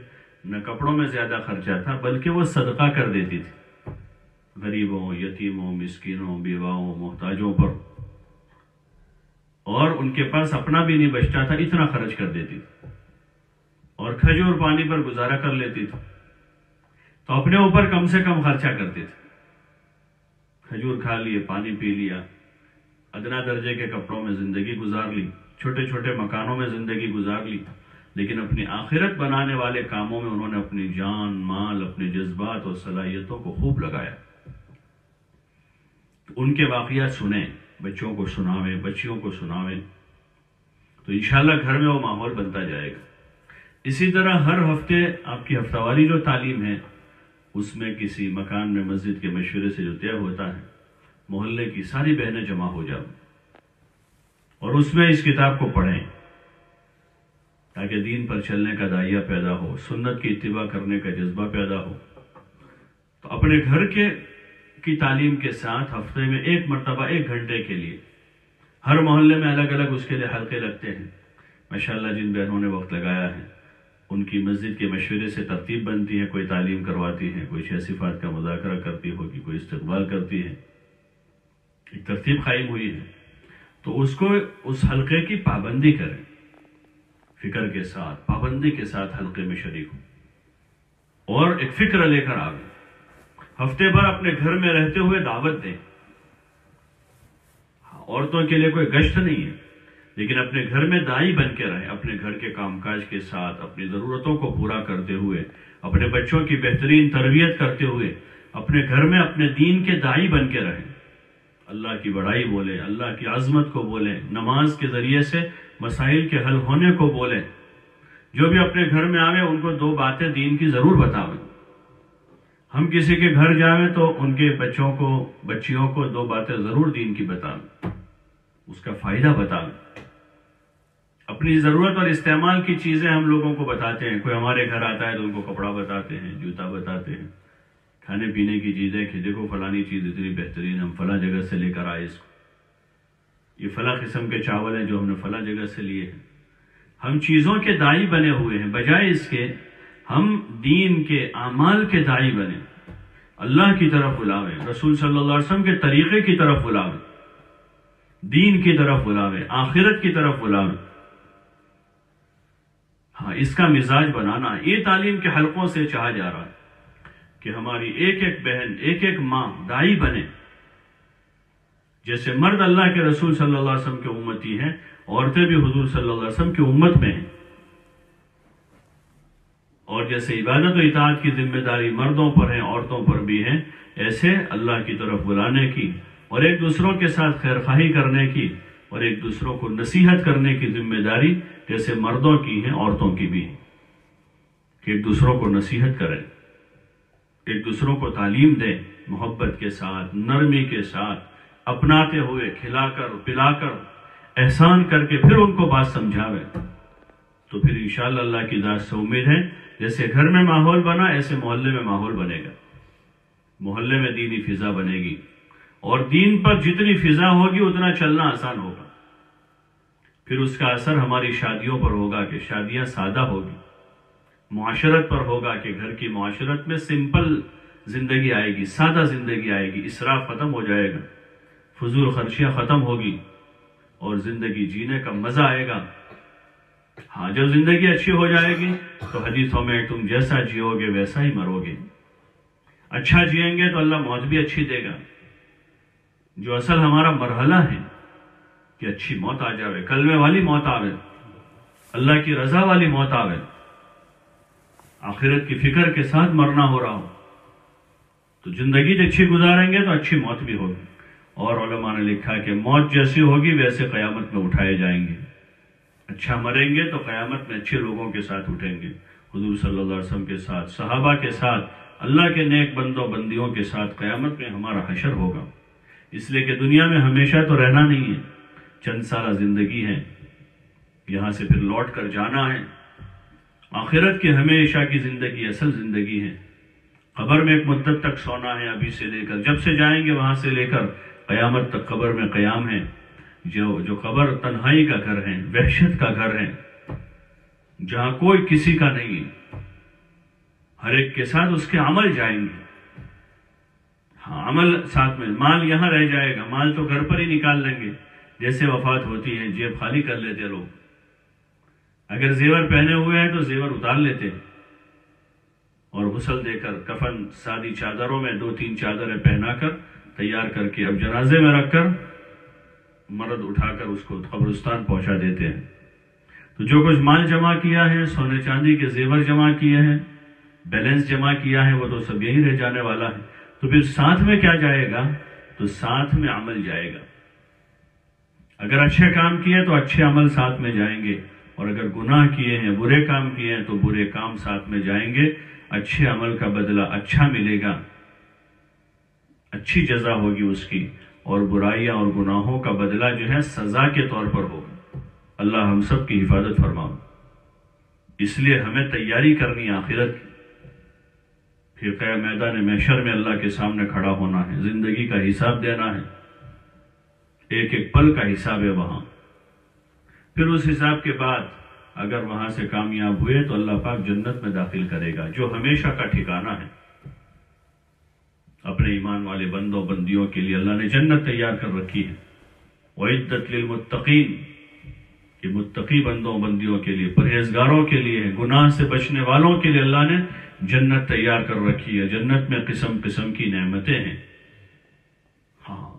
نہ کپڑوں میں زیادہ خرچہ تھا، بلکہ وہ صدقہ کر دیتی تھی۔ غریبوں، یتیموں، مسکینوں، بیواؤں، محتاجوں پر، اور ان کے پاس اپنا بھی نہیں بچتا تھا، اتنا خرچ کر دیتی تھی، اور کھجور پانی پر گزارا کر لیتی تھی، تو اپنے اوپر کم سے کم خرچہ کرتے تھے۔ کھجور کھا لیے، پانی پی لیا، ادنا درجے کے کپڑوں میں زندگی گزار لی، چھوٹے چھوٹے مکانوں میں زندگی گزار لی، لیکن اپنی آخرت بنانے والے کاموں میں انہوں نے اپنی جان، مال، اپنے جذبات اور صلاحیتوں کو خوب لگایا۔ ان کے واقعات سنیں، بچوں کو سناویں، بچیوں کو سناویں، تو انشاءاللہ گھر میں وہ ماحول بنتا جائے گا۔ اسی طرح ہر ہفتے آپ کی ہفتہ واری جو تعلیم ہے، اس میں کسی مکان میں مسجد کے مشورے سے جو طے ہوتا ہے، محلے کی ساری بہنیں جمع ہو جاؤ اور اس میں اس کتاب کو پڑھیں، تاکہ دین پر چلنے کا داعیہ پیدا ہو، سنت کی اتباع کرنے کا جذبہ پیدا ہو۔ تو اپنے گھر کی تعلیم کے ساتھ ہفتے میں ایک مرتبہ 1 گھنٹے کے لیے، ہر محلے میں الگ الگ اس کے لیے حلقے لگتے ہیں۔ ماشاءاللہ جن بہنوں نے وقت لگایا ہے، ان کی مسجد کے مشورے سے ترتیب بنتی ہے، کوئی تعلیم کرواتی ہے، کوئی 6 صفات کا مذاکرہ کرتی ہوگی، کوئی استقبال کرتی ہے، ایک ترتیب قائم ہوئی ہے۔ تو اس کو، اس حلقے کی پابندی کریں، فکر کے ساتھ، پابندی کے ساتھ حلقے میں شریک ہوں، اور ایک فکر لے کر آگے ہفتے بھر اپنے گھر میں رہتے ہوئے دعوت دیں۔ عورتوں کے لیے کوئی گشت نہیں ہے، لیکن اپنے گھر میں داعی بن کے رہیں، اپنے گھر کے کام کاج کے ساتھ، اپنی ضرورتوں کو پورا کرتے ہوئے، اپنے بچوں کی بہترین تربیت کرتے ہوئے، اپنے گھر میں اپنے دین کے داعی بن کے رہیں، اللہ کی بڑائی بولیں، اللہ کی عظمت کو بولیں، نماز کے ذریعے سے مسائل کے حل ہونے کو بولیں۔ جو بھی اپنے گھر میں آوے ان کو 2 باتیں دین کی ضرور بتاویں۔ ہم کسی کے گھر جاویں تو ان کے بچوں کو، بچیوں کو 2 باتیں ضرور دین کی بتاویں، اس کا فائدہ بتاویں۔ اپنی ضرورت اور استعمال کی چیزیں ہم لوگوں کو بتاتے ہیں، کوئی ہمارے گھر آتا ہے تو ان کو کپڑا بتاتے ہیں، جوتا بتاتے ہیں، کھانے پینے کی چیزیں کہ دیکھو فلانی چیز اتنی بہترین، ہم فلاں جگہ سے لے کر آئے اس کو، یہ فلاں قسم کے چاول ہیں جو ہم نے فلاں جگہ سے لیے ہیں۔ ہم چیزوں کے داعی بنے ہوئے ہیں، بجائے اس کے ہم دین کے اعمال کے داعی بنیں، اللہ کی طرف بلاویں، رسول صلی اللہ علیہ وسلم کے طریقے کی طرف بلاویں، دین کی طرف بلاویں، آخرت کی طرف بلاویں۔ ہاں، اس کا مزاج بنانا یہ تعلیم کے حلقوں سے چاہا جا رہا ہے کہ ہماری ایک ایک بہن، ایک ایک ماں داعی بنے۔ جیسے مرد اللہ کے رسول صلی اللہ علیہ وسلم کے امتی ہیں، عورتیں بھی حضور صلی اللہ علیہ وسلم کی امت میں ہیں، اور جیسے عبادت و اطاعت کی ذمہ داری مردوں پر ہیں، عورتوں پر بھی ہیں، ایسے اللہ کی طرف بلانے کی اور ایک دوسروں کے ساتھ خیر خواہی کرنے کی اور ایک دوسروں کو نصیحت کرنے کی ذمہ داری جیسے مردوں کی ہیں، عورتوں کی بھی ہے، کہ ایک دوسروں کو نصیحت کریں، ایک دوسروں کو تعلیم دیں، محبت کے ساتھ، نرمی کے ساتھ، اپناتے ہوئے، کھلا کر پلا کر، احسان کر کے پھر ان کو بات سمجھاویں۔ تو پھر انشاءاللہ اللہ کی ذات سے امید ہے، جیسے گھر میں ماحول بنا ایسے محلے میں ماحول بنے گا، محلے میں دینی فضا بنے گی، اور دین پر جتنی فضا ہوگی اتنا چلنا آسان ہوگا۔ پھر اس کا اثر ہماری شادیوں پر ہوگا کہ شادیاں سادہ ہوگی، معاشرت پر ہوگا کہ گھر کی معاشرت میں سمپل زندگی آئے گی، سادہ زندگی آئے گی، اسراف ختم ہو جائے گا، فضول خرچیاں ختم ہوگی، اور زندگی جینے کا مزہ آئے گا۔ ہاں، جب زندگی اچھی ہو جائے گی تو حدیثوں میں تم جیسا جیو گے ویسا ہی مرو گے، اچھا جئیں گے تو اللہ موت بھی اچھی دے گا۔ جو اصل ہمارا مرحلہ ہے کہ اچھی موت آ جاوے، کلمے والی موت آوے، اللہ کی رضا والی موت آوے، آخرت کی فکر کے ساتھ مرنا ہو رہا ہو، تو زندگی اچھی گزاریں گے تو اچھی موت بھی ہوگی۔ اور علماء نے لکھا کہ موت جیسی ہوگی ویسے قیامت میں اٹھائے جائیں گے، اچھا مریں گے تو قیامت میں اچھے لوگوں کے ساتھ اٹھیں گے، حضور صلی اللہ علیہ وسلم کے ساتھ، صحابہ کے ساتھ، اللہ کے نیک بندوں بندیوں کے ساتھ قیامت میں ہمارا حشر ہوگا۔ اس لیے کہ دنیا میں ہمیشہ تو رہنا نہیں ہے، چند سالہ زندگی ہے، یہاں سے پھر لوٹ کر جانا ہے۔ آخرت کی ہمیشہ کی زندگی اصل زندگی ہے، قبر میں ایک مدت تک سونا ہے، ابھی سے لے کر جب سے جائیں گے وہاں سے لے کر قیامت تک قبر میں قیام ہے۔ جو قبر تنہائی کا گھر ہے، وحشت کا گھر ہے، جہاں کوئی کسی کا نہیں، ہر ایک کے ساتھ اس کے عمل جائیں گے۔ ہاں عمل ساتھ میں، مال یہاں رہ جائے گا، مال تو گھر پر ہی نکال لیں گے، جیسے وفات ہوتی ہے جیب خالی کر لیتے لوگ، اگر زیور پہنے ہوئے ہیں تو زیور اتار لیتے اور غسل دے کر کفن سادی چادروں میں 2-3 چادریں پہنا کر تیار کر کے اب جنازے میں رکھ کر مرد اٹھا کر اس کو قبرستان پہنچا دیتے ہیں۔ تو جو کچھ مال جمع کیا ہے، سونے چاندی کے زیور جمع کیے ہیں، بیلنس جمع کیا ہے، وہ تو سب یہی رہ جانے والا ہے۔ تو پھر ساتھ میں کیا جائے گا؟ تو ساتھ میں عمل جائے گا۔ اگر اچھے کام کیے تو اچھے عمل ساتھ میں جائیں گے، اور اگر گناہ کیے ہیں، برے کام کیے ہیں تو برے کام ساتھ میں جائیں گے۔ اچھے عمل کا بدلہ اچھا ملے گا، اچھی جزا ہوگی اس کی، اور برائیاں اور گناہوں کا بدلہ جو ہے سزا کے طور پر ہوگا۔ اللہ ہم سب کی حفاظت فرماؤ۔ اس لیے ہمیں تیاری کرنی آخرت کی، پھر میدان محشر میں اللہ کے سامنے کھڑا ہونا ہے، زندگی کا حساب دینا ہے، ایک ایک پل کا حساب ہے وہاں۔ پھر اس حساب کے بعد اگر وہاں سے کامیاب ہوئے تو اللہ پاک جنت میں داخل کرے گا، جو ہمیشہ کا ٹھکانہ ہے۔ اپنے ایمان والے بندوں بندیوں کے لیے اللہ نے جنت تیار کر رکھی ہے۔ وَعِدَّتْ لِلْمُتَّقِينَ، کہ متقی بندوں بندیوں کے لیے، پرہیزگاروں کے لیے، گناہ سے بچنے والوں کے لیے اللہ نے جنت تیار کر رکھی ہے۔ جنت میں قسم قسم کی نعمتیں ہیں۔ ہاں،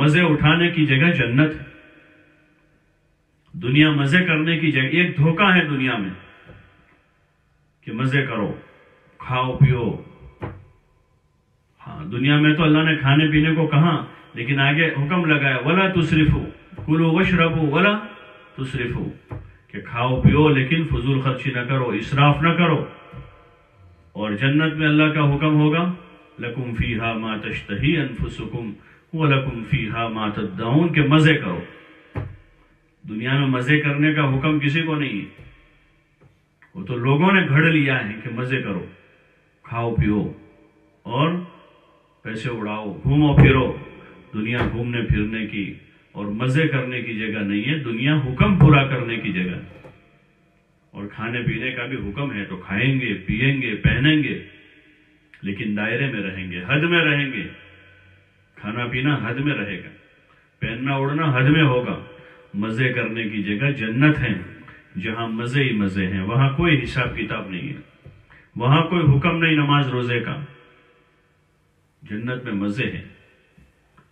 مزے اٹھانے کی جگہ جنت ہے۔ دنیا مزے کرنے کی جگہ، ایک دھوکہ ہے دنیا میں کہ مزے کرو، کھاؤ پیو۔ ہاں، دنیا میں تو اللہ نے کھانے پینے کو کہا، لیکن آگے حکم لگایا وَلَا تُسْرِفُوا كُلُوا وَاشْرَبُوا وَلَا تُسْرِفُوا، کہ کھاؤ پیو لیکن فضول خرچی نہ کرو، اسراف نہ کرو۔ اور جنت میں اللہ کا حکم ہوگا لَكُمْ فِيهَا مَا تَشْتَهِي أَنفُسُكُمْ وَلَكُمْ فِيهَا مَا تَدَّعُونَ، کہ مزے کرو۔ دنیا میں مزے کرنے کا حکم کسی کو نہیں ہے، وہ تو لوگوں نے گھڑ لیا ہے کہ مزے کرو، کھاؤ پیو اور پیسے اڑاؤ، گھومو پھرو۔ دنیا گھومنے پھرنے کی اور مزے کرنے کی جگہ نہیں ہے، دنیا حکم پورا کرنے کی جگہ ہے۔ اور کھانے پینے کا بھی حکم ہے، تو کھائیں گے، پیئیں گے، پہنیں گے، لیکن دائرے میں رہیں گے، حد میں رہیں گے۔ کھانا پینا حد میں رہے گا، پہننا اڑنا حد میں ہوگا۔ مزے کرنے کی جگہ جنت ہے، جہاں مزے ہی مزے ہیں، وہاں کوئی حساب کتاب نہیں ہے، وہاں کوئی حکم نہیں نماز روزے کا۔ جنت میں مزے ہیں۔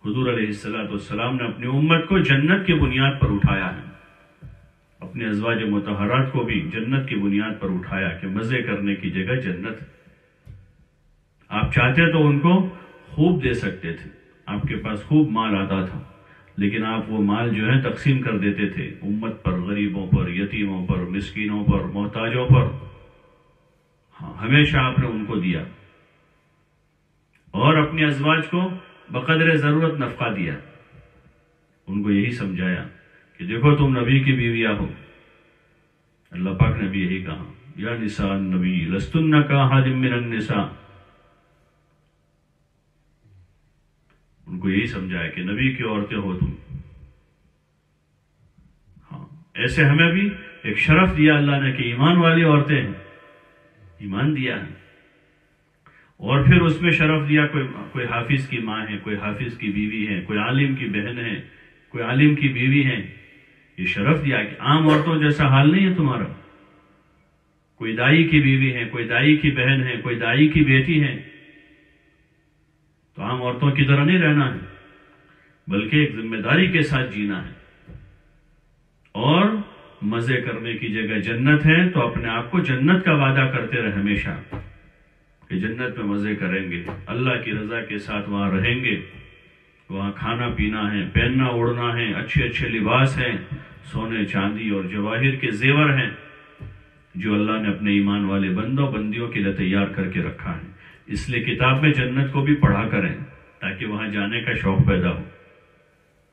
حضور علیہ السلام نے اپنی امت کو جنت کی بنیاد پر اٹھایا ہے، اپنے ازواج مطہرات کو بھی جنت کی بنیاد پر اٹھایا کہ مزے کرنے کی جگہ جنت ہے۔ آپ چاہتے تو ان کو خوب دے سکتے تھے، آپ کے پاس خوب مال آتا تھا، لیکن آپ وہ مال جو ہے تقسیم کر دیتے تھے امت پر، غریبوں پر، یتیموں پر، مسکینوں پر، محتاجوں پر۔ ہاں، ہمیشہ آپ نے ان کو دیا، اور اپنی ازواج کو بقدر ضرورت نفقہ دیا۔ ان کو یہی سمجھایا کہ دیکھو تم نبی کی بیویاں ہو، اللہ پاک نے بھی یہی کہا یا نساء النبی لستن کاحد من النساء۔ ان کو یہی سمجھایا کہ نبی کی عورتیں ہو تم۔ ہاں، ایسے ہمیں بھی ایک شرف دیا اللہ نے کہ ایمان والی عورتیں ہیں، ایمان دیا ہے۔ اور پھر اس میں شرف دیا کوئی حافظ کی ماں ہے، کوئی حافظ کی بیوی ہے، کوئی عالم کی بہن ہے، کوئی عالم کی بیوی ہے۔ یہ شرف دیا کہ عام عورتوں جیسا حال نہیں ہے تمہارا، کوئی دائی کی بیوی ہے، کوئی دائی کی بہن ہے، کوئی دائی کی بیٹی ہے، تو عام عورتوں کی طرح نہیں رہنا ہے، بلکہ ایک ذمہ داری کے ساتھ جینا ہے۔ اور مزے کرنے کی جگہ جنت ہے، تو اپنے آپ کو جنت کا وعدہ کرتے رہے ہمیشہ کہ جنت میں مزے کریں گے، اللہ کی رضا کے ساتھ وہاں رہیں گے، وہاں کھانا پینا ہے، پہننا اوڑھنا ہے، اچھے اچھے لباس ہیں، سونے چاندی اور جواہر کے زیور ہیں جو اللہ نے اپنے ایمان والے بندوں بندیوں کے لیے تیار کر کے رکھا ہے۔ اس لیے کتاب میں جنت کو بھی پڑھا کریں تاکہ وہاں جانے کا شوق پیدا ہو۔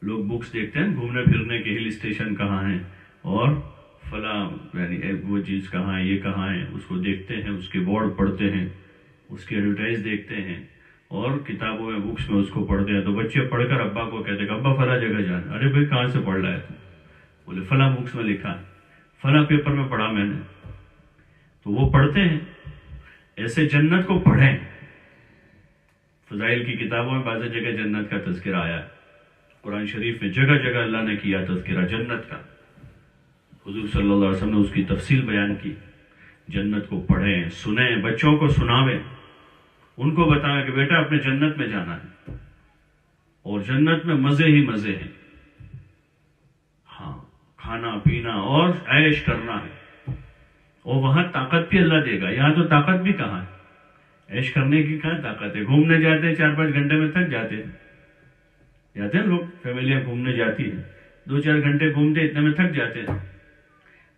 لوگ بکس دیکھتے ہیں گھومنے پھرنے کے ہل اسٹیشن کہاں ہیں اور فلاں یعنی وہ چیز کہاں ہے، یہ کہاں ہے، اس کو دیکھتے ہیں، اس کے بورڈ پڑھتے ہیں، اس کی ایڈورٹائز دیکھتے ہیں، اور کتابوں میں بکس میں اس کو پڑھتے ہیں۔ تو بچے پڑھ کر ابا کو کہتے ہیں کہ ابا فلاں جگہ جانا۔ ارے بھائی کہاں سے پڑھ رہا ہے؟ بولے فلاں بکس میں لکھا ہے، فلاں پیپر میں پڑھا میں نے۔ تو وہ پڑھتے ہیں۔ ایسے جنت کو پڑھیں، فضائل کی کتابوں میں بعض جگہ جنت کا تذکرہ آیا ہے، قرآن شریف میں جگہ جگہ اللہ نے کیا تذکرہ جنت کا، حضور صلی اللہ علیہ وسلم نے اس کی تفصیل بیان کی۔ جنت کو پڑھیں، سنیں، بچوں کو سناویں، ان کو بتائیں کہ بیٹا اپنے جنت میں جانا ہے اور جنت میں مزے ہی مزے ہیں، ہاں کھانا پینا اور عیش کرنا ہے، اور وہاں طاقت بھی اللہ دے گا۔ یہاں تو طاقت بھی کہاں ہے، عیش کرنے کی کہاں طاقت ہے؟ گھومنے جاتے ہیں 4-5 گھنٹے میں تھک جاتے ہیں لوگ، فیملیاں گھومنے جاتی ہیں 2-4 گھنٹے گھومتے اتنے میں تھک جاتے ہیں،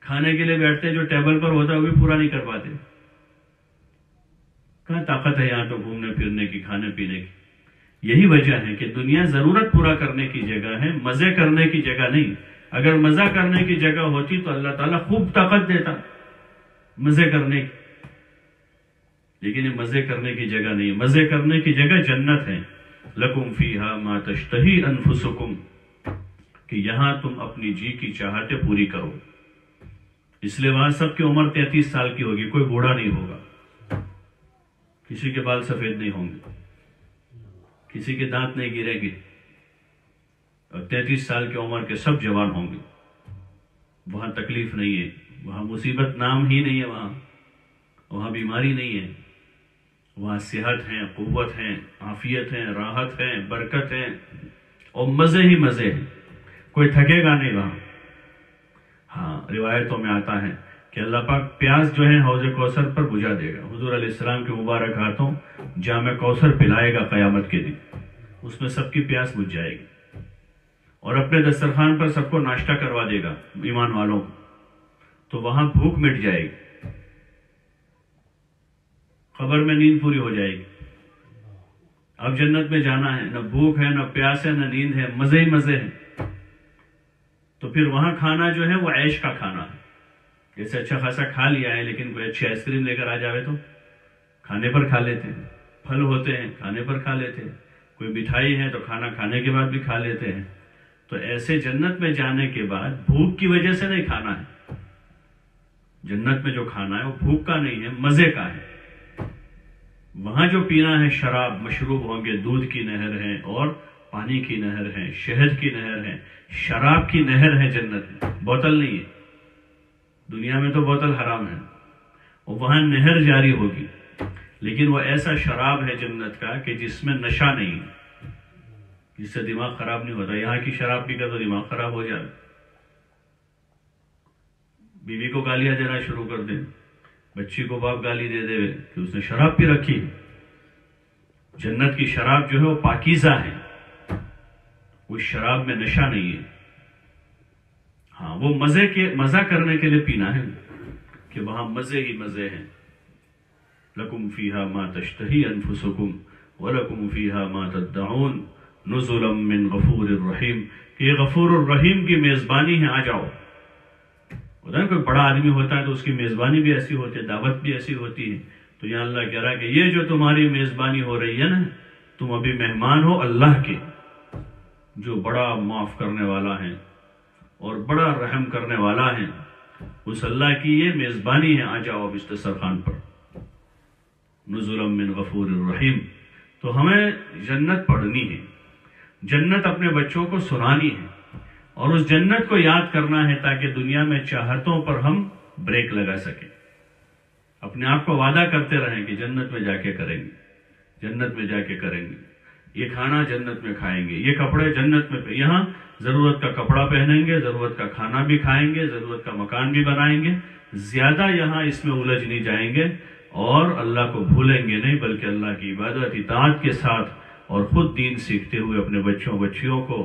کھانے کے لیے بیٹھتے جو ٹیبل پر ہوتا ہے وہ بھی پورا نہیں کر پاتے۔ کہاں طاقت ہے یہاں تو گھومنے پھرنے کی، کھانے پینے کی؟ یہی وجہ ہے کہ دنیا ضرورت پورا کرنے کی جگہ ہے، مزے کرنے کی جگہ نہیں۔ اگر مزہ کرنے کی جگہ ہوتی تو اللہ تعالیٰ خوب طاقت دیتا مزے کرنے کی، لیکن یہ مزے کرنے کی جگہ نہیں، مزے کرنے کی جگہ جنت ہے۔ لکم فیہا ما تشتہی انفسکم، کہ یہاں تم اپنی جی کی چاہتیں پوری کرو۔ اس لیے وہاں سب کی عمر 33 سال کی ہوگی، کوئی بوڑھا نہیں ہوگا، کسی کے بال سفید نہیں ہوں گے، کسی کے دانت نہیں گریں گے، اور 33 سال کی عمر کے سب جوان ہوں گے۔ وہاں تکلیف نہیں ہے، وہاں مصیبت نام ہی نہیں ہے، وہاں بیماری نہیں ہے، وہاں صحت ہے، قوت ہے، عافیت ہے، راحت ہے، برکت ہے، اور مزے ہی مزے ہیں، کوئی تھکے گا نہیں وہاں۔ ہاں روایتوں میں آتا ہے کہ اللہ پاک پیاس جو ہے حوض کوثر پر بجھا دے گا، حضور علیہ السلام کے مبارک ہاتھوں جام کوثر پلائے گا قیامت کے دن، اس میں سب کی پیاس بجھ جائے گی، اور اپنے دسترخوان پر سب کو ناشتہ کروا دے گا ایمان والوں کو، تو وہاں بھوک مٹ جائے گی، قبر میں نیند پوری ہو جائے گی۔ اب جنت میں جانا ہے، نہ بھوک ہے، نہ پیاس ہے، نہ نیند ہے، مزے ہی مزے ہیں۔ تو پھر وہاں کھانا جو ہے وہ عیش کا کھانا ہے، جیسے اچھا خاصا کھا لیا ہے، لیکن کوئی اچھی آئس کریم لے کر آ جاوے تو کھانے پر کھا لیتے ہیں، پھل ہوتے ہیں کھانے پر کھا لیتے ہیں، کوئی مٹھائی ہے تو کھانا کھانے کے بعد بھی کھا لیتے ہیں۔ تو ایسے جنت میں جانے کے بعد بھوک کی وجہ سے نہیں کھانا ہے، جنت میں جو کھانا ہے وہ بھوک کا نہیں ہے، مزے کا ہے۔ وہاں جو پینا ہے شراب مشروب ہوں گے، دودھ کی نہر ہے اور پانی کی نہر ہے، شہد کی نہر ہے، شراب کی نہر ہے جنت میں، بوتل نہیں ہے۔ دنیا میں تو بوتل حرام ہے، اور وہاں نہر جاری ہوگی، لیکن وہ ایسا شراب ہے جنت کا کہ جس میں نشہ نہیں ہے، جس سے دماغ خراب نہیں ہوتا۔ یہاں کی شراب پی کر تو دماغ خراب ہو جائے، بیوی کو گالیاں دینا شروع کر دیں، بچی کو باپ گالی دے دے کہ اس نے شراب پی رکھی۔ جنت کی شراب جو ہے وہ پاکیزہ ہے، وہ شراب میں نشہ نہیں ہے، ہاں وہ مزہ کرنے کے لیے پینا ہے کہ وہاں مزے ہی مزے ہیں۔ لکم فیہا ما تشتہی انفسکم ولکم فیہا ما تدعون نزلا من غفور الرحیم، کہ یہ غفور الرحیم کی میزبانی ہے، آ جاؤ۔ ہوتا ہے کوئی بڑا آدمی ہوتا ہے تو اس کی میزبانی بھی ایسی ہوتی ہے، دعوت بھی ایسی ہوتی ہے، تو یہاں اللہ کہہ رہا ہے کہ یہ جو تمہاری میزبانی ہو رہی ہے نا، تم ابھی مہمان ہو اللہ کے، جو بڑا معاف کرنے والا ہے اور بڑا رحم کرنے والا ہے، اس اللہ کی یہ میزبانی ہے، آ جاؤ اب اس دسترخوان پر۔ نزلا من غفور الرحیم۔ تو ہمیں جنت پڑھنی ہے، جنت اپنے بچوں کو سنانی ہے، اور اس جنت کو یاد کرنا ہے تاکہ دنیا میں چاہتوں پر ہم بریک لگا سکیں، اپنے آپ کو وعدہ کرتے رہیں کہ جنت میں جا کے کریں گے، جنت میں جا کے کریں گے، یہ کھانا جنت میں کھائیں گے، یہ کپڑے جنت میں، یہاں ضرورت کا کپڑا پہنیں گے، ضرورت کا کھانا بھی کھائیں گے، ضرورت کا مکان بھی بنائیں گے، زیادہ یہاں اس میں الجھ نہیں جائیں گے، اور اللہ کو بھولیں گے نہیں، بلکہ اللہ کی عبادت اطاعت کے ساتھ اور خود دین سیکھتے ہوئے اپنے بچوں بچیوں کو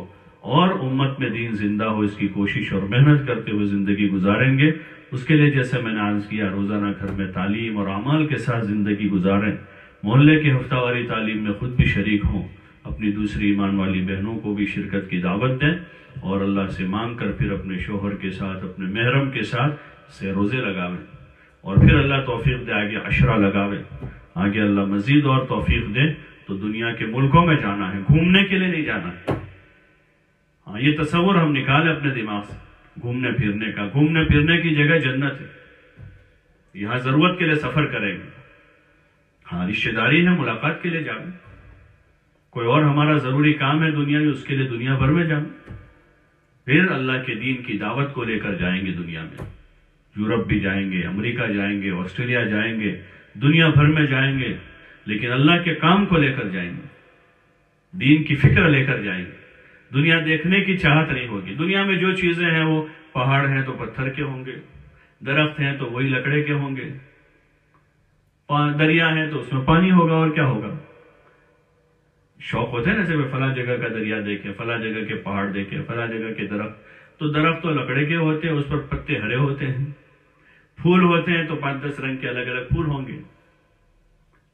اور امت میں دین زندہ ہو اس کی کوشش اور محنت کرتے ہوئے زندگی گزاریں گے۔ اس کے لیے جیسے میں نے عرض کیا، روزانہ گھر میں تعلیم اور اعمال کے ساتھ زندگی گزاریں، محلے کی ہفتہ واری تعلیم میں خود بھی شریک ہوں، اپنی دوسری ایمان والی بہنوں کو بھی شرکت کی دعوت دیں، اور اللہ سے مانگ کر پھر اپنے شوہر کے ساتھ، اپنے محرم کے ساتھ سے روزے لگاویں، اور پھر اللہ توفیق دے آگے عشرہ لگاویں، آگے اللہ مزید اور توفیق دے تو دنیا کے ملکوں میں جانا ہے، گھومنے کے لیے نہیں جانا ہے۔ ہاں یہ تصور ہم نکالیں اپنے دماغ سے، گھومنے پھرنے کا، گھومنے پھرنے کی جگہ جنت ہے، یہاں ضرورت کے لیے سفر کریں گے، ہاں رشتہ داری ہے ملاقات کے لیے جاؤں، کوئی اور ہمارا ضروری کام ہے دنیا میں، اس کے لیے دنیا بھر میں جانا، پھر اللہ کے دین کی دعوت کو لے کر جائیں گے دنیا میں، یورپ بھی جائیں گے، امریکہ جائیں گے، آسٹریلیا جائیں گے، دنیا بھر میں جائیں گے، لیکن اللہ کے کام کو لے کر جائیں گے، دین کی فکر لے کر جائیں گے۔ دنیا دیکھنے کی چاہت نہیں ہوگی۔ دنیا میں جو چیزیں ہیں وہ پہاڑ ہیں تو پتھر کے ہوں گے، درخت ہیں تو وہی لکڑے کے ہوں گے، دریا ہے تو اس میں پانی ہوگا، اور کیا ہوگا؟ شوق ہوتے ہیں نا، جیسے فلاں جگہ کا دریا دیکھیں، فلاں جگہ کے پہاڑ دیکھیں، فلاں جگہ کے درخت، تو درخت تو لکڑے کے ہوتے ہیں، اس پر پتے ہرے ہوتے ہیں، پھول ہوتے ہیں تو 5-10 رنگ کے الگ الگ پھول ہوں گے،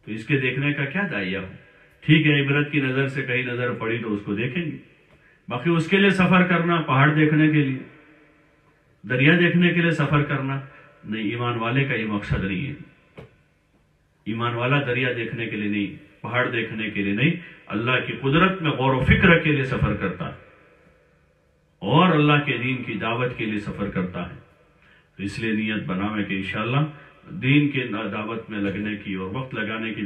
تو اس کے دیکھنے کا کیا داعیہ ہو؟ ٹھیک ہے، عبرت کی نظر سے کہیں نظر پڑی تو اس کو دیکھیں گے، باقی اس کے لیے سفر کرنا، پہاڑ دیکھنے کے لیے، دریا دیکھنے کے لیے سفر کرنا نہیں، ایمان والے کا یہ مقصد نہیں ہے۔ ایمان والا دریا دیکھنے کے لیے نہیں، پہاڑ دیکھنے کے لیے نہیں، اللہ کی قدرت میں غور و فکر کے لیے سفر کرتا ہے اور اللہ کے دین کی دعوت کے لیے سفر کرتا ہے۔ تو اس لیے نیت بناویں کہ انشاءاللہ دین کے دعوت میں لگنے کی اور وقت لگانے کی